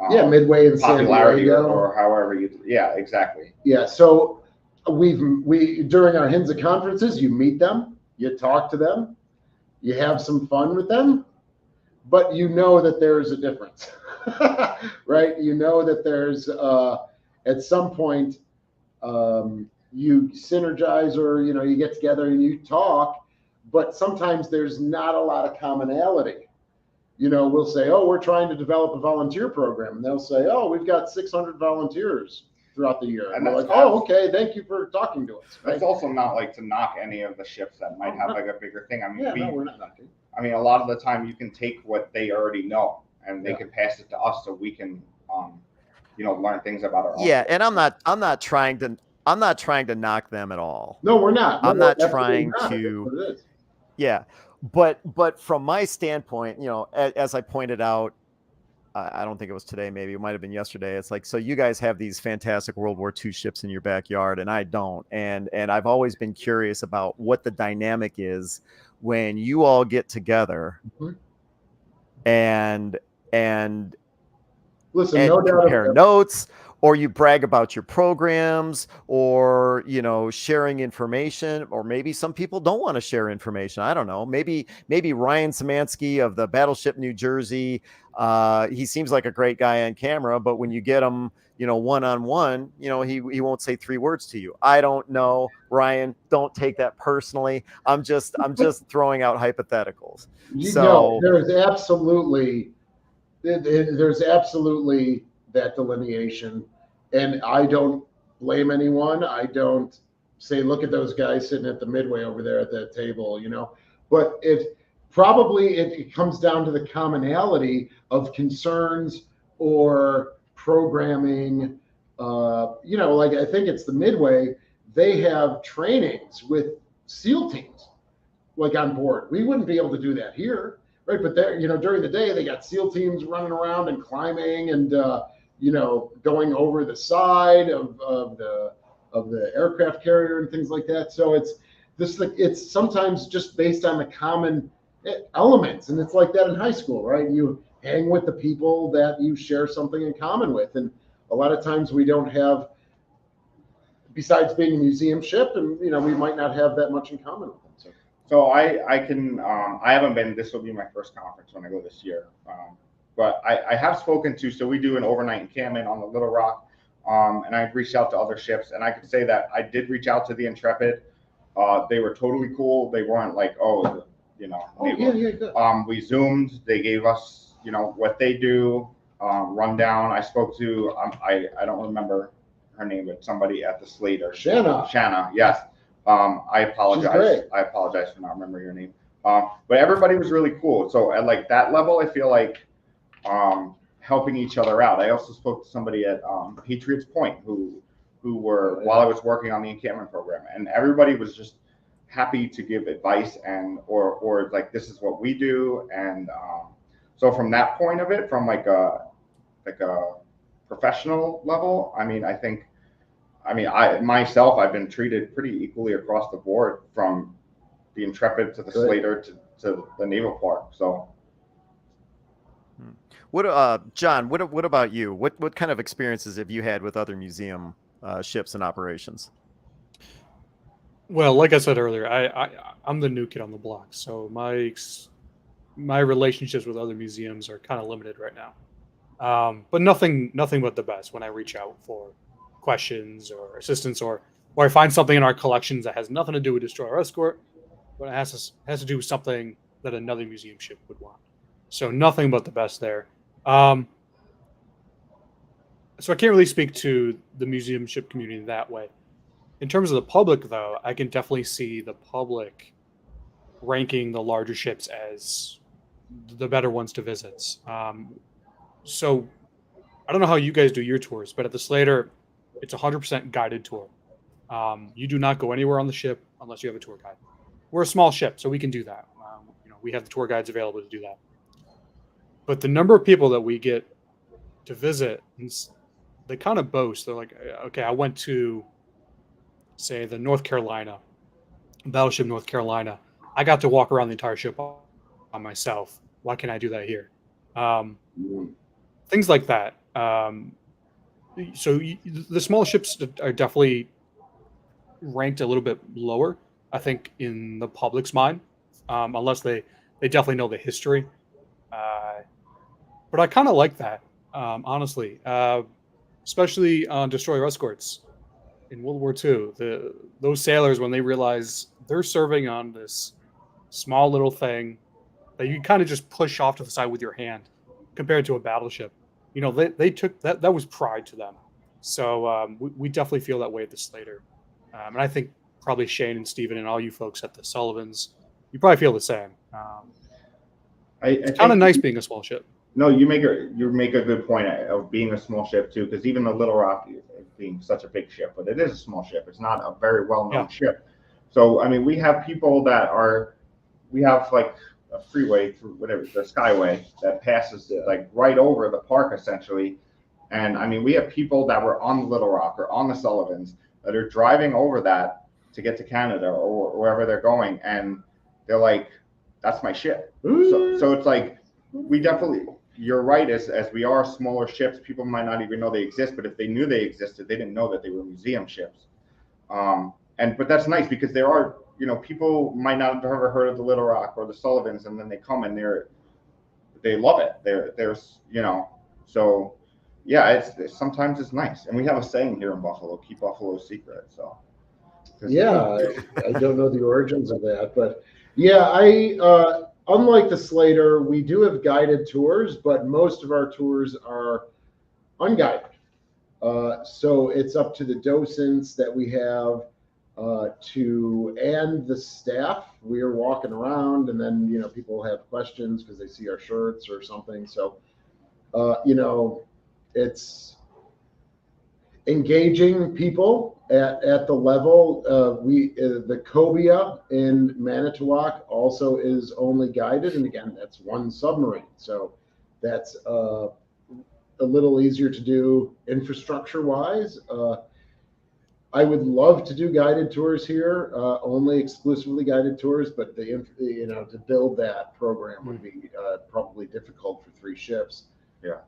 Midway and popularity, San Diego. or however you. Yeah, exactly. Yeah. So we during our HINZA conferences, you meet them, you talk to them, you have some fun with them, but you know that there is a difference, right? You know that there's at some point you synergize, or you get together and you talk, but sometimes there's not a lot of commonality. We'll say, oh, we're trying to develop a volunteer program, and they'll say, oh, we've got 600 volunteers throughout the year, and we're like, oh, okay, thank you for talking to us. Right? It's also not like to knock any of the ships that might have like a bigger thing. I mean, we're not knocking. I mean, a lot of the time you can take what they already know and they can pass it to us, so we can, learn things about our own. Yeah, and I'm not trying to knock them at all. No, we're not. I'm not trying to. Yeah, but from my standpoint, as I pointed out, I don't think it was today, maybe it might have been yesterday. It's like, so you guys have these fantastic World War II ships in your backyard, and I don't. And I've always been curious about what the dynamic is when you all get together and listen, and no doubt compare notes, or you brag about your programs, or sharing information, or maybe some people don't want to share information. I don't know. Maybe Ryan Szymanski of the Battleship New Jersey, he seems like a great guy on camera, but when you get him one-on-one, he won't say 3 words to you. I don't know, Ryan, don't take that personally. I'm just throwing out hypotheticals. So there's absolutely that delineation, and I don't blame anyone. I don't say, look at those guys sitting at the midway over there at that table, but it comes down to the commonality of concerns or programming. Like I think it's the midway, they have trainings with SEAL teams like on board. We wouldn't be able to do that here. Right, but there, during the day, they got SEAL teams running around and climbing and going over the side of the aircraft carrier and things like that. So it's sometimes just based on the common elements, and it's like that in high school, right? You hang with the people that you share something in common with, and a lot of times we don't have, besides being a museum ship, and we might not have that much in common with them. So I haven't been, this will be my first conference when I go this year. But I have spoken to, so we do an overnight encampment on the Little Rock. And I've reached out to other ships, and I could say that I did reach out to the Intrepid. They were totally cool. They weren't like, we Zoomed, they gave us, what they do, rundown. I spoke to, I don't remember her name, but somebody at the Slater. Shanna, yes. I apologize. I apologize for not remembering your name. But everybody was really cool. So at like that level, I feel like helping each other out. I also spoke to somebody at Patriots Point who were, while I was working on the encampment program, and everybody was just happy to give advice and or like, this is what we do. And so from that point of it, from like a professional level, I've been treated pretty equally across the board, from the Intrepid to the Slater to the Naval Park. So, John, what about you? What kind of experiences have you had with other museum ships and operations? Well, like I said earlier, I'm the new kid on the block, so my relationships with other museums are kind of limited right now. But nothing but the best when I reach out for questions or assistance, or I find something in our collections that has nothing to do with destroyer escort, but it has to do with something that another museum ship would want. So nothing but the best there. So I can't really speak to the museum ship community that way. In terms of the public, though, I can definitely see the public ranking the larger ships as the better ones to visit. So I don't know how you guys do your tours, but at the Slater, it's 100% guided tour. You do not go anywhere on the ship unless you have a tour guide. We're a small ship, so we can do that. We have the tour guides available to do that. But the number of people that we get to visit, they kind of boast. They're like, okay, I went to, say, the North Carolina, Battleship North Carolina. I got to walk around the entire ship on myself. Why can't I do that here? Things like that. So the small ships are definitely ranked a little bit lower, I think, in the public's mind, unless they definitely know the history. But I kind of like that, honestly, especially on destroyer escorts in World War II. Those sailors, when they realize they're serving on this small little thing that you kind of just push off to the side with your hand, compared to a battleship, they took that was pride to them. So we definitely feel that way at the Slater. And I think probably Shane and Steven and all you folks at the Sullivans, you probably feel the same. It's kind of nice being a small ship. No, you make a good point of being a small ship too, because even the Little Rock being such a big ship, but it is a small ship. It's not a very well-known ship. So we have people we have like a freeway through whatever, the Skyway that passes like right over the park essentially. And we have people that were on the Little Rock or on the Sullivans that are driving over that to get to Canada or wherever they're going, and they're like, that's my ship. So it's like we definitely you're right. As we are smaller ships, people might not even know they exist. But if they knew they existed, they didn't know that they were museum ships. But that's nice because there are, people might not have ever heard of the Little Rock or the Sullivans, and then they come and they love it. There's so yeah, sometimes it's nice. And we have a saying here in Buffalo: "Keep Buffalo secret." So yeah, I don't know the origins of that, but yeah, unlike the Slater, we do have guided tours, but most of our tours are unguided. So it's up to the docents that we have and the staff. We are walking around, and then people have questions because they see our shirts or something. So it's engaging people at the level. The Cobia in Manitowoc also is only guided, and again, that's one submarine, so that's a little easier to do infrastructure wise. I would love to do guided tours here, only exclusively guided tours, but to build that program would be probably difficult for 3 ships. Yeah.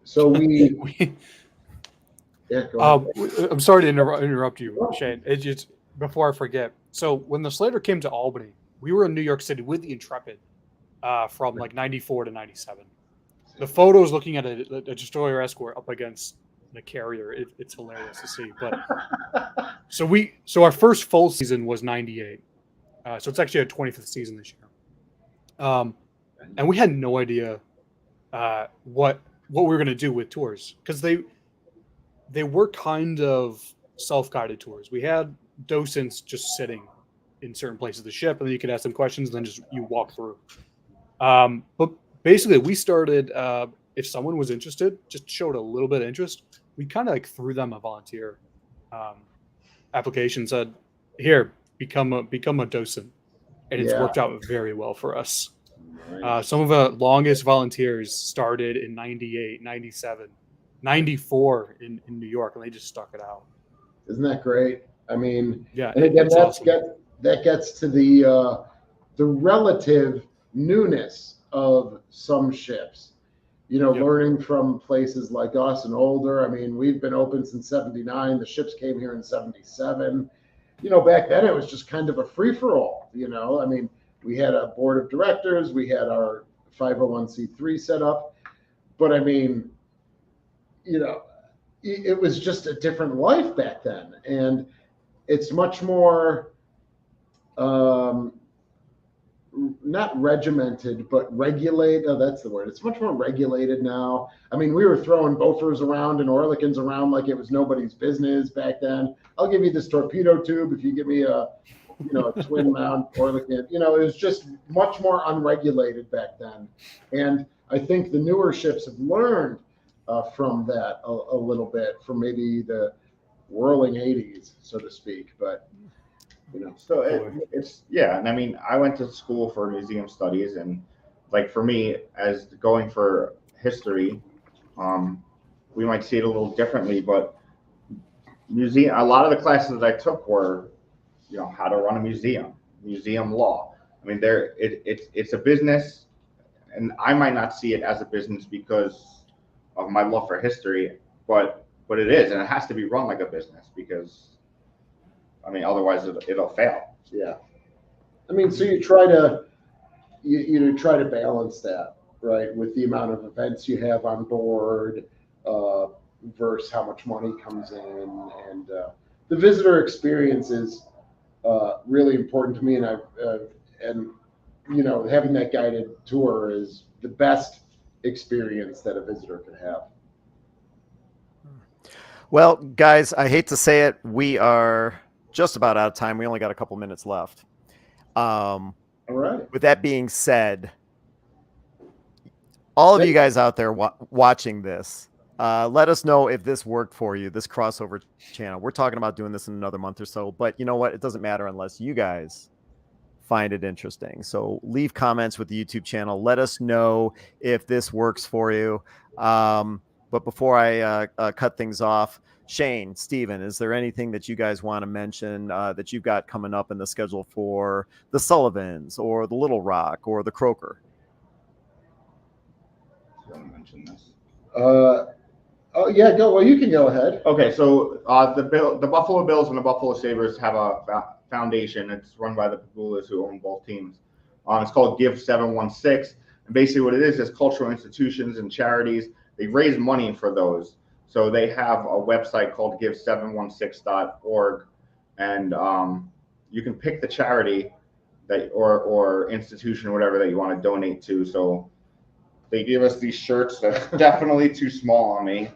So we. Yeah, go ahead. I'm sorry to interrupt you, Shane. It's just before I forget. So when the Slater came to Albany, we were in New York City with the Intrepid from like 94 to 97. The photos looking at a destroyer escort up against the carrier, it's hilarious to see. But so our first full season was 98. So it's actually our 25th season this year. And we had no idea what we were going to do with tours, because they were kind of self-guided tours. We had docents just sitting in certain places of the ship, and then you could ask them questions, and then just you walk through. But basically, we started, if someone was interested, just showed a little bit of interest, we kind of like threw them a volunteer application, said, "Here, become a docent," and it's worked out very well for us. Some of the longest volunteers started in 98, 97. 94 in New York, and they just stuck it out. Isn't that great? I mean, yeah, and again, awesome. that gets to the relative newness of some ships. Learning from places like us and older. I mean, we've been open since 79. The ships came here in 77. Back then it was just kind of a free-for-all. I mean, we had a board of directors, we had our 501c3 set up, but I mean, it was just a different life back then, and it's much more not regimented, but regulated. Oh, that's the word. It's much more regulated now. I mean, we were throwing Bofors around and Oerlikons around like it was nobody's business back then. I'll give you this torpedo tube if you give me a twin mount Oerlikon. It was just much more unregulated back then, and I think the newer ships have learned from that a little bit, from maybe the whirling 80s, so to speak. But so it's and I mean, I went to school for museum studies, and like for me, as going for history, we might see it a little differently, but a lot of the classes that I took were how to run a museum law. I mean, it's a business, and I might not see it as a business because of my love for history, but it is, and it has to be run like a business, because I mean, otherwise it'll fail. Yeah, I mean, so you try to try to balance that, right, with the amount of events you have on board versus how much money comes in, and the visitor experience is really important to me, and having that guided tour is the best experience that a visitor could have. Well, guys, I hate to say it, we are just about out of time. We only got a couple minutes left. All right. With that being said, all of you guys out there watching this, let us know if this worked for you, this crossover channel. We're talking about doing this in another month or so, but you know what? It doesn't matter unless you guys find it interesting. So leave comments with the YouTube channel. Let us know if this works for you. But before I cut things off, Shane, Steven, is there anything that you guys want to mention that you've got coming up in the schedule for the Sullivans or the Little Rock or the Croaker? want to mention this. Oh yeah, go. Well, you can go ahead. Okay, so the Buffalo Bills and the Buffalo Sabres have a foundation. It's run by the Pagulas, who own both teams. It's called Give 716, and basically what it is cultural institutions and charities. They raise money for those. So they have a website called give716.org, and you can pick the charity that or institution or whatever that you want to donate to. So they give us these shirts that are definitely too small on me.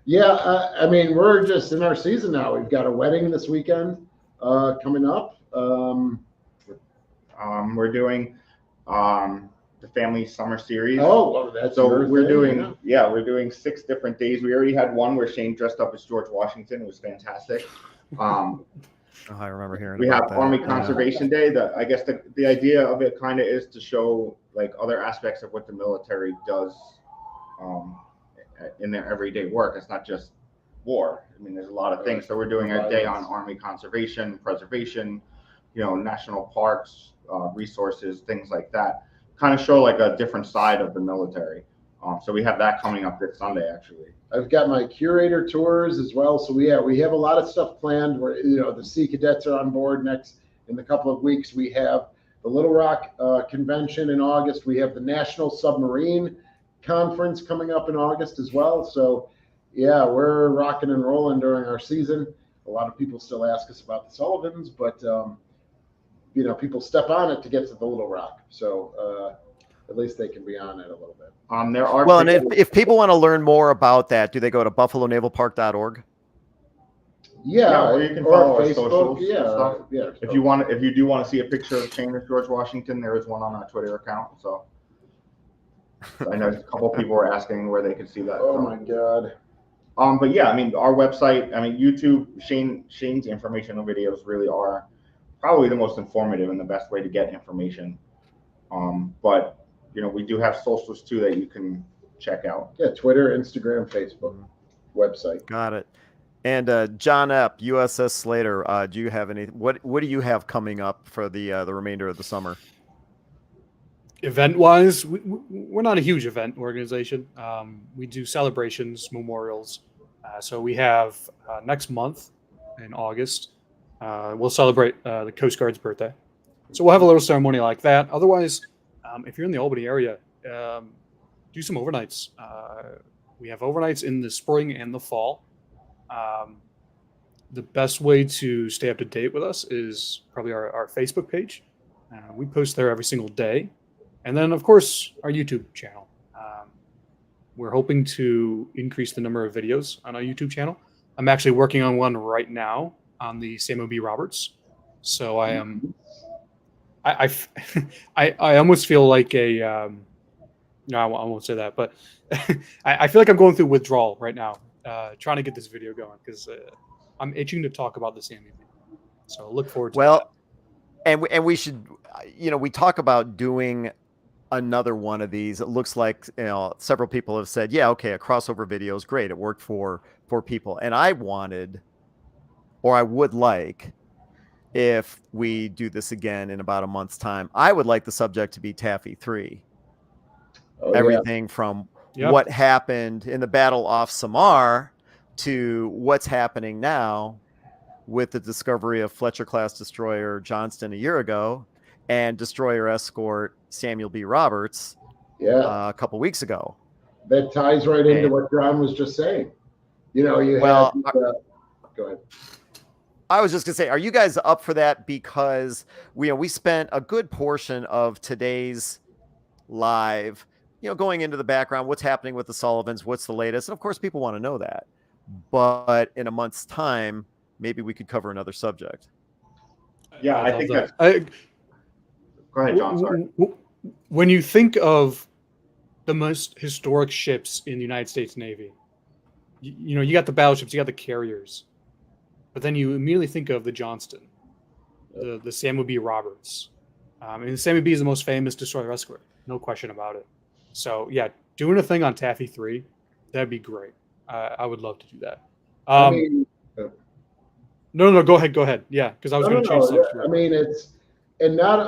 Yeah, I mean, we're just in our season now. We've got a wedding this weekend coming up. We're doing the family summer series. Oh, that's so we're thing, doing we're doing 6 different days. We already had one where Shane dressed up as George Washington. It was fantastic. I remember hearing. We have about that. Army Conservation Day. I guess the idea of it kind of is to show like other aspects of what the military does in their everyday work. It's not just war. I mean, there's a lot of things. So we're doing a day on Army conservation, preservation, national parks, resources, things like that. Kind of show like a different side of the military. So we have that coming up this Sunday, actually. I've got my curator tours as well. So we have a lot of stuff planned where, the Sea Cadets are on board next in a couple of weeks. We have the Little Rock convention in August. We have the National Submarine Conference coming up in August as well. So yeah, we're rocking and rolling during our season. A lot of people still ask us about the Sullivans, but people step on it to get to the Little Rock. So at least they can be on it a little bit. There are and if people want to learn more about that, do they go to buffalonavalpark.org? Yeah, or you can follow our socials. Yeah. If you do want to see a picture of Shane as George Washington, there is one on our Twitter account. So I know a couple people were asking where they could see that. Oh my God. But yeah, I mean, our website, YouTube, Shane's informational videos really are probably the most informative and the best way to get information. But we do have socials too that you can check out. Yeah, Twitter, Instagram, Facebook, website. Got it. And John Epp, USS Slater, do you have any? What do you have coming up for the remainder of the summer? Event-wise, we're not a huge event organization. We do celebrations, memorials. So we have next month in August, we'll celebrate the Coast Guard's birthday. So we'll have a little ceremony like that. Otherwise, if you're in the Albany area, do some overnights. We have overnights in the spring and the fall. The best way to stay up to date with us is probably our Facebook page. We post there every single day. And then, of course, our YouTube channel. We're hoping to increase the number of videos on our YouTube channel. I'm actually working on one right now on the Samuel B. Roberts. So I am, I almost feel like a, no, I won't say that, but I feel like I'm going through withdrawal right now, trying to get this video going because I'm itching to talk about the Samuel B. So look forward to that. And we should, we talk about doing another one of these. It looks like several people have said, yeah, okay, a crossover video is great. It worked for people. And I would like, if we do this again in about a month's time, I would like the subject to be Taffy 3. Everything from what happened in the battle off Samar to what's happening now with the discovery of Fletcher-class destroyer Johnston a year ago and destroyer escort Samuel B. Roberts a couple weeks ago. That ties right into what John was just saying. Go ahead. I was just going to say, are you guys up for that? Because we spent a good portion of today's live, going into the background, what's happening with the Sullivans, what's the latest. And of course, people want to know that. But in a month's time, maybe we could cover another subject. Yeah, I think that. Go ahead, John. Sorry. When you think of the most historic ships in the United States Navy, you got the battleships, you got the carriers, but then you immediately think of the Johnston, the Samuel B. Roberts. And the Samuel B. is the most famous destroyer escort, no question about it. So yeah, doing a thing on Taffy 3, that'd be great. I would love to do that. No, go ahead. Yeah, because I was going to change something. I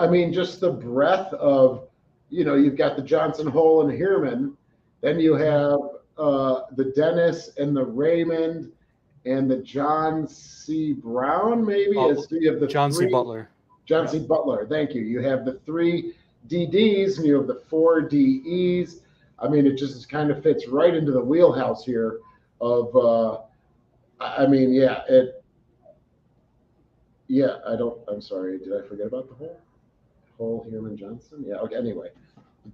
mean, just the breadth of, you've got the Johnson Hole and Heermann. Then you have the Dennis and the Raymond and the John C. Brown, maybe. So you have the John C. Butler. John C. Butler, thank you. You have the 3 DDs and you have the 4 DEs. I mean, it just kind of fits right into the wheelhouse here of, I'm sorry, did I forget about the Hole, Heermann, Johnson? Yeah, okay, anyway.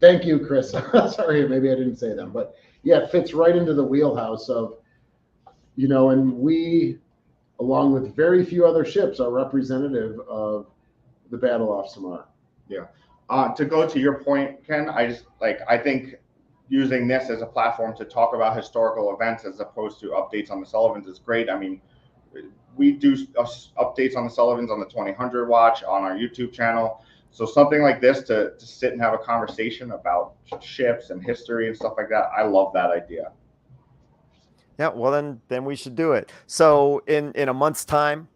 Thank you, Chris. Sorry, maybe I didn't say them, but yeah, it fits right into the wheelhouse of, and we, along with very few other ships, are representative of the Battle off Samar. Yeah. To go to your point, Ken, I think using this as a platform to talk about historical events as opposed to updates on the Sullivans is great. I mean, we do updates on the Sullivans on the 2000 watch on our YouTube channel. So something like this to sit and have a conversation about ships and history and stuff like that, I love that idea. Yeah, well then we should do it. So in a month's time,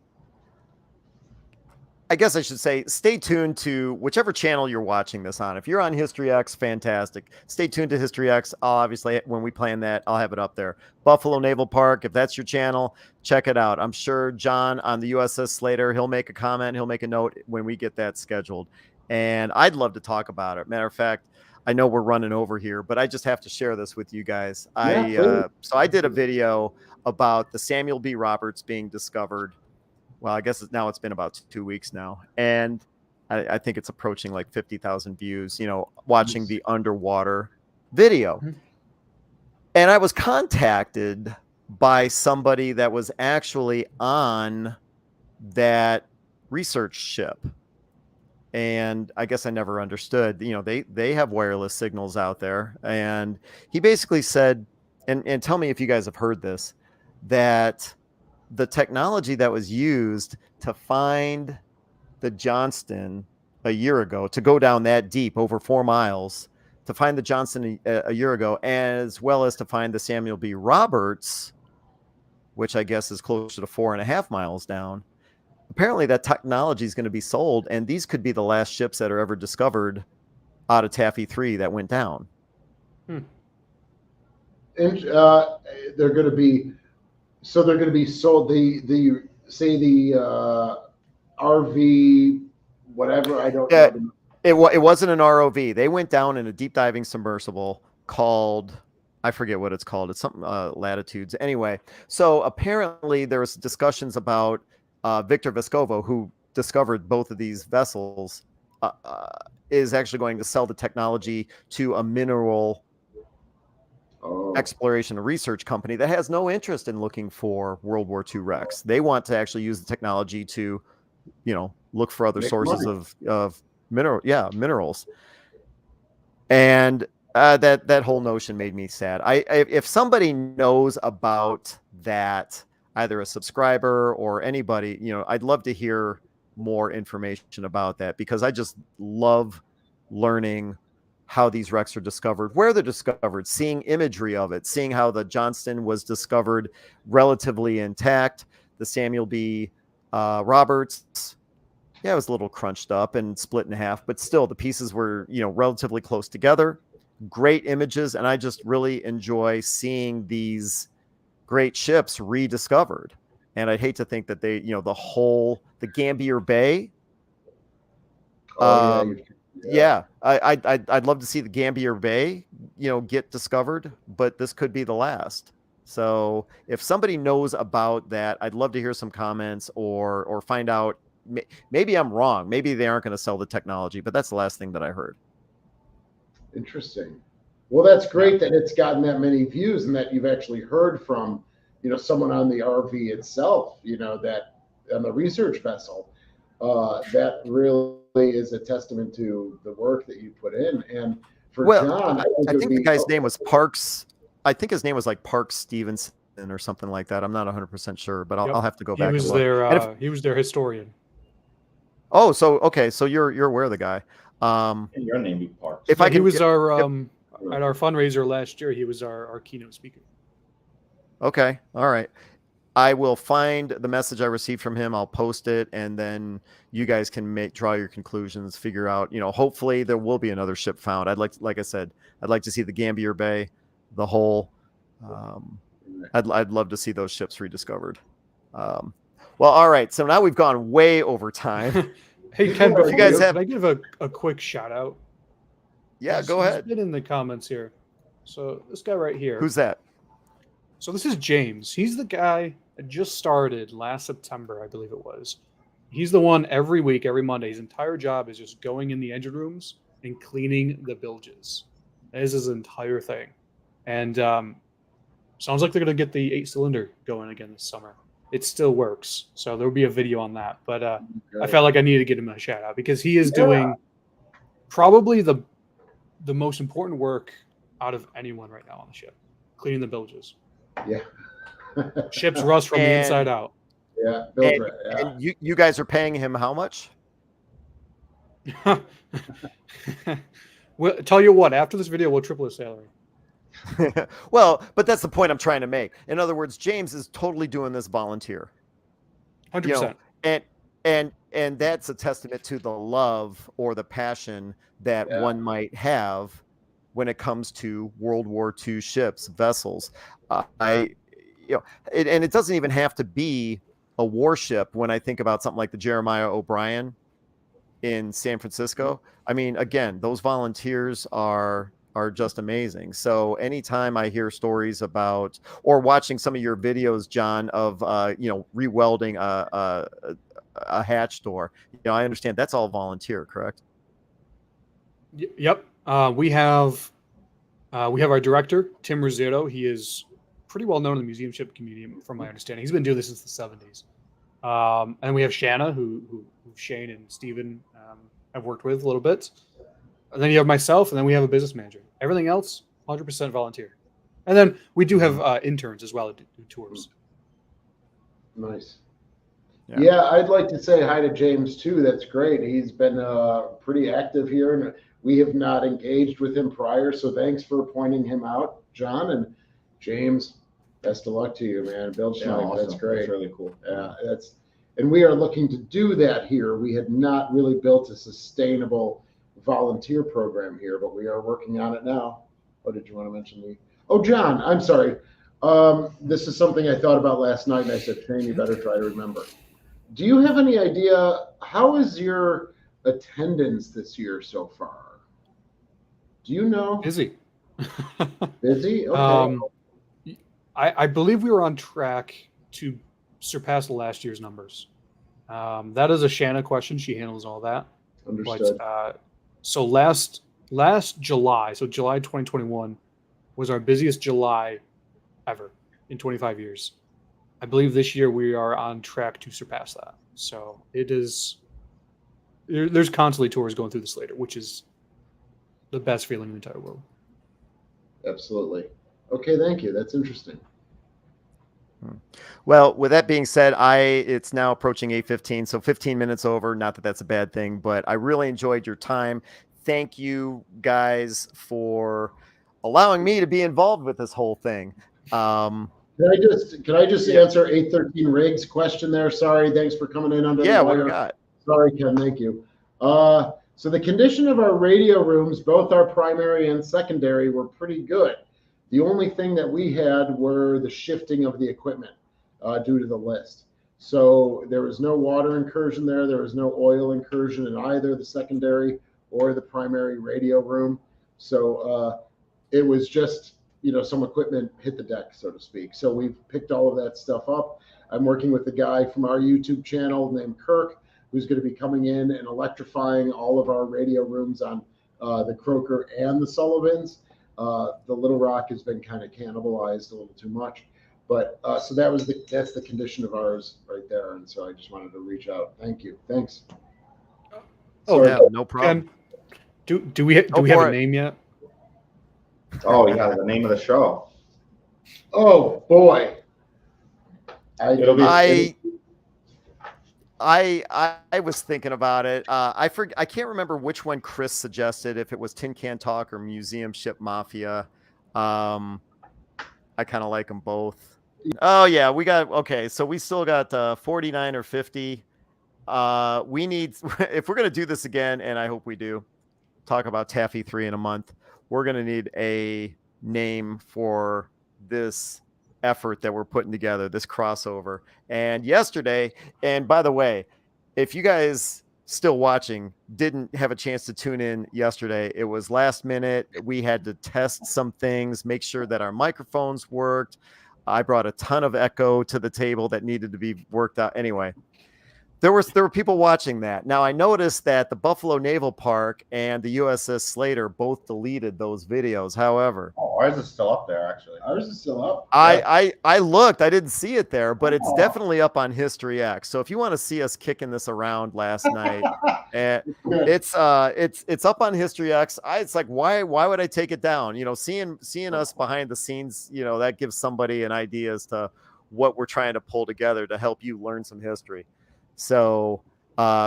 I guess I should say, stay tuned to whichever channel you're watching this on. If you're on History X, fantastic. Stay tuned to History X. I'll obviously, when we plan that, I'll have it up there. Buffalo Naval Park, if that's your channel, check it out. I'm sure John on the USS Slater, he'll make a comment, he'll make a note when we get that scheduled. And I'd love to talk about it. Matter of fact, I know we're running over here, but I just have to share this with you guys. So I did a video about the Samuel B. Roberts being discovered. Well, I guess now it's been about 2 weeks now. And I think it's approaching like 50,000 views, watching the underwater video. Mm-hmm. And I was contacted by somebody that was actually on that research ship. And I guess I never understood, they have wireless signals out there. And he basically said, and tell me if you guys have heard this, that the technology that was used to find the Johnston a year ago, to go down that deep, over 4 miles, to find the Johnston a year ago, as well as to find the Samuel B. Roberts, which I guess is closer to 4.5 miles down. Apparently that technology is going to be sold, and these could be the last ships that are ever discovered out of Taffy 3 that went down. And they're going to be sold. The RV, whatever. I don't know. It wasn't an ROV. They went down in a deep diving submersible called, I forget what it's called. It's something Latitudes. Anyway, so apparently there was discussions about Victor Vescovo, who discovered both of these vessels, is actually going to sell the technology to a mineral exploration and research company that has no interest in looking for World War II wrecks. They want to actually use the technology to, look for other sources of minerals. And that whole notion made me sad. If somebody knows about that, either a subscriber or anybody, I'd love to hear more information about that, because I just love learning how these wrecks are discovered, where they're discovered, seeing imagery of it, seeing how the Johnston was discovered relatively intact. The Samuel B. Roberts, it was a little crunched up and split in half, but still the pieces were, relatively close together. Great images, and I just really enjoy seeing these great ships rediscovered. And I'd hate to think that they, the Gambier Bay. I'd love to see the Gambier Bay, get discovered, but this could be the last. So if somebody knows about that, I'd love to hear some comments or find out. Maybe I'm wrong. Maybe they aren't going to sell the technology, but that's the last thing that I heard. Interesting. Well, that's great that it's gotten that many views and that you've actually heard from, someone on the RV itself, that on the research vessel. That really is a testament to the work that you put in. And for John, I think the guy's name was Parks. I think his name was like Parks Stevenson or something like that. I'm not 100% sure, but I'll have to go back. He was their he was their historian. Oh, so okay, so you're aware of the guy. And your name be Parks. He was our at our fundraiser last year. He was our keynote speaker. Okay, all right. I will find the message I received from him. I'll post it, and then you guys can draw your conclusions, figure out, hopefully there will be another ship found. Like I said, I'd like to see the Gambier Bay, the Hull. I'd love to see those ships rediscovered. Well, all right. So now we've gone way over time. Hey, Ken, before you guys can I give a quick shout out? Yeah, go ahead. Been in the comments here. So this guy right here. Who's that? So this is James. He's the guy that just started last September, I believe it was. He's the one every week, every Monday. His entire job is just going in the engine rooms and cleaning the bilges. That is his entire thing. And sounds like they're going to get the 8-cylinder going again this summer. It still works. So there will be a video on that. But I felt like I needed to give him a shout out because he is doing probably the most important work out of anyone right now on the ship, cleaning the bilges. Yeah. Ships rust from the inside out. Yeah. And you guys are paying him how much? Well, tell you what, after this video, we'll triple his salary. Well, but that's the point I'm trying to make. In other words, James is totally doing this volunteer. 100%. And that's a testament to the love or the passion that one might have when it comes to World War II ships, vessels. And it doesn't even have to be a warship. When I think about something like the Jeremiah O'Brien in San Francisco, I mean, again, those volunteers are just amazing. So anytime I hear stories about, or watching some of your videos, John, of rewelding a hatch door, I understand that's all volunteer, correct? Yep. We have our director, Tim Rosito. He is pretty well known in the museum ship community, from my understanding. He's been doing this since the 70s. And we have Shanna, who Shane and Steven have worked with a little bit. And then you have myself, and then we have a business manager. Everything else, 100% volunteer. And then we do have interns as well that do tours. Nice. Yeah, I'd like to say hi to James too. That's great. He's been pretty active here, and we have not engaged with him prior. So thanks for pointing him out, John. And James, best of luck to you, man. Build awesome. That's great. That's really cool. Yeah, and we are looking to do that here. We had not really built a sustainable volunteer program here, but we are working on it now. What did you want to mention? Oh, John, I'm sorry. This is something I thought about last night, and I said, Shane, you better try to remember. Do you have any idea, how is your attendance this year so far? Do you know? Busy. Busy? Okay. I believe we were on track to surpass last year's numbers. That is a Shanna question. She handles all that. Understood. But, so last July, so July 2021 was our busiest July ever in 25 years. I believe this year we are on track to surpass that. So it is, there's constantly tours going through the Slater, which is the best feeling in the entire world. Absolutely. Okay, thank you. That's interesting. Well, with that being said, it's now approaching 8:15, so 15 minutes over. Not that that's a bad thing, but I really enjoyed your time. Thank you guys for allowing me to be involved with this whole thing. Can I just answer 813 Riggs question there? Sorry, thanks for coming in under the wire. What do you got? Sorry, Ken, thank you. So the condition of our radio rooms, both our primary and secondary, were pretty good. The only thing that we had were the shifting of the equipment due to the list. So there was no water incursion there. There was no oil incursion in either the secondary or the primary radio room. So it was just, some equipment hit the deck, so to speak. So we've picked all of that stuff up. I'm working with a guy from our YouTube channel named Kirk, who's going to be coming in and electrifying all of our radio rooms on the Croker and the Sullivans. The Little Rock has been kind of cannibalized a little too much, but so that's the condition of ours right there. And so I just wanted to reach out. Thank you. Thanks. Oh, yeah, no problem. Ken, do we have a name yet? Oh yeah, the name of the show. Oh boy. I was thinking about it. I can't remember which one Chris suggested, if it was Tin Can Talk or Museum Ship Mafia. I kind of like them both. Oh yeah, we got okay. So we still got 49 or 50. We need if we're gonna do this again, and I hope we do. Talk about Taffy 3 in a month. We're gonna need a name for this effort that we're putting together, this crossover. And yesterday, and by the way, if you guys still watching didn't have a chance to tune in yesterday, it was last minute. We had to test some things, make sure that our microphones worked. I brought a ton of echo to the table that needed to be worked out. Anyway, there were people watching that. Now I noticed that the Buffalo Naval Park and the USS Slater both deleted those videos. However, ours is still up there actually. Ours is still up. I looked, I didn't see it there, but it's definitely up on History X. So if you want to see us kicking this around last night, and it's up on History X. It's like why would I take it down? You know, seeing us behind the scenes, you know, that gives somebody an idea as to what we're trying to pull together to help you learn some history. So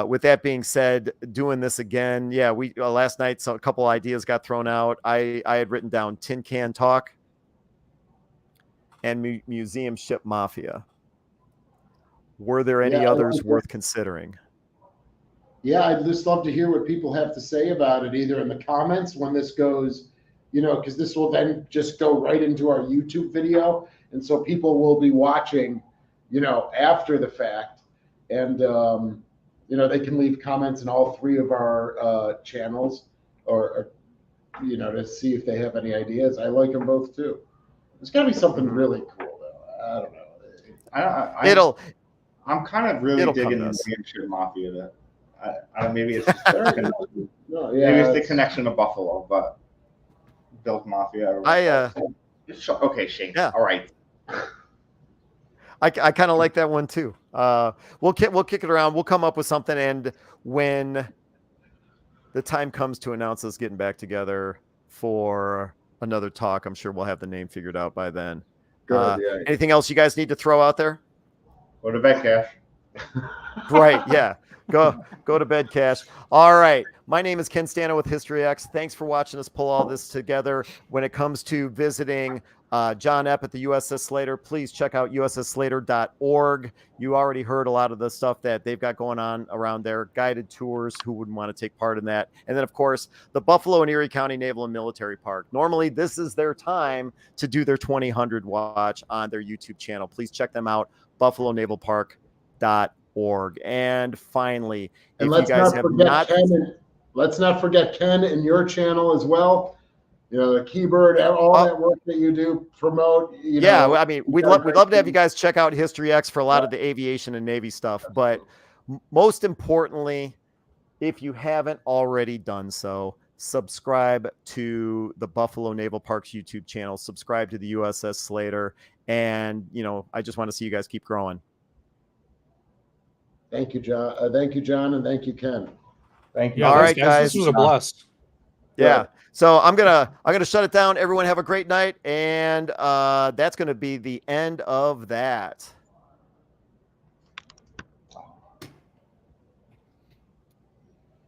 with that being said, doing this again, yeah, we last night so a couple ideas got thrown out. I had written down Tin Can Talk and Museum Ship Mafia. Were there any others worth considering? Yeah, I'd just love to hear what people have to say about it, either in the comments when this goes, you know, because this will then just go right into our YouTube video, and so people will be watching, you know, after the fact. And, you know, they can leave comments in all three of our channels or, you know, to see if they have any ideas. I like them both, too. It's got to be something really cool, though. I don't know. I'm kind of really digging the Ship Mafia. Maybe it's just maybe it's the connection to Buffalo, but Built Mafia. Okay, Shane. Yeah. All right. I kind of like that one too. We'll kick it around. We'll come up with something, and when the time comes to announce us getting back together for another talk, I'm sure we'll have the name figured out by then. Anything else you guys need to throw out there? Go to bed, Cash. Right. Yeah. Go to bed, Cash. All right. My name is Ken Stano with History X. Thanks for watching us pull all this together. When it comes to visiting John Epp at the USS Slater, please check out ussslater.org. You already heard a lot of the stuff that they've got going on around there, guided tours, who wouldn't want to take part in that. And then, of course, the Buffalo and Erie County Naval and Military Park. Normally, this is their time to do their 2000 watch on their YouTube channel. Please check them out, buffalonavalpark.org. And finally, if you guys have not... Let's not forget Ken and your channel as well. You know, the Keybird, all that work that you do, promote. You know, I mean, we'd love to have you guys check out History X for a lot of the aviation and Navy stuff. But most importantly, if you haven't already done so, subscribe to the Buffalo Naval Park's YouTube channel, subscribe to the USS Slater, and, you know, I just want to see you guys keep growing. Thank you, John. Thank you, John, and thank you, Ken. Thank you. Yeah, all right, guys. This was a blast. Yeah. So I'm gonna shut it down. Everyone have a great night, and that's gonna be the end of that.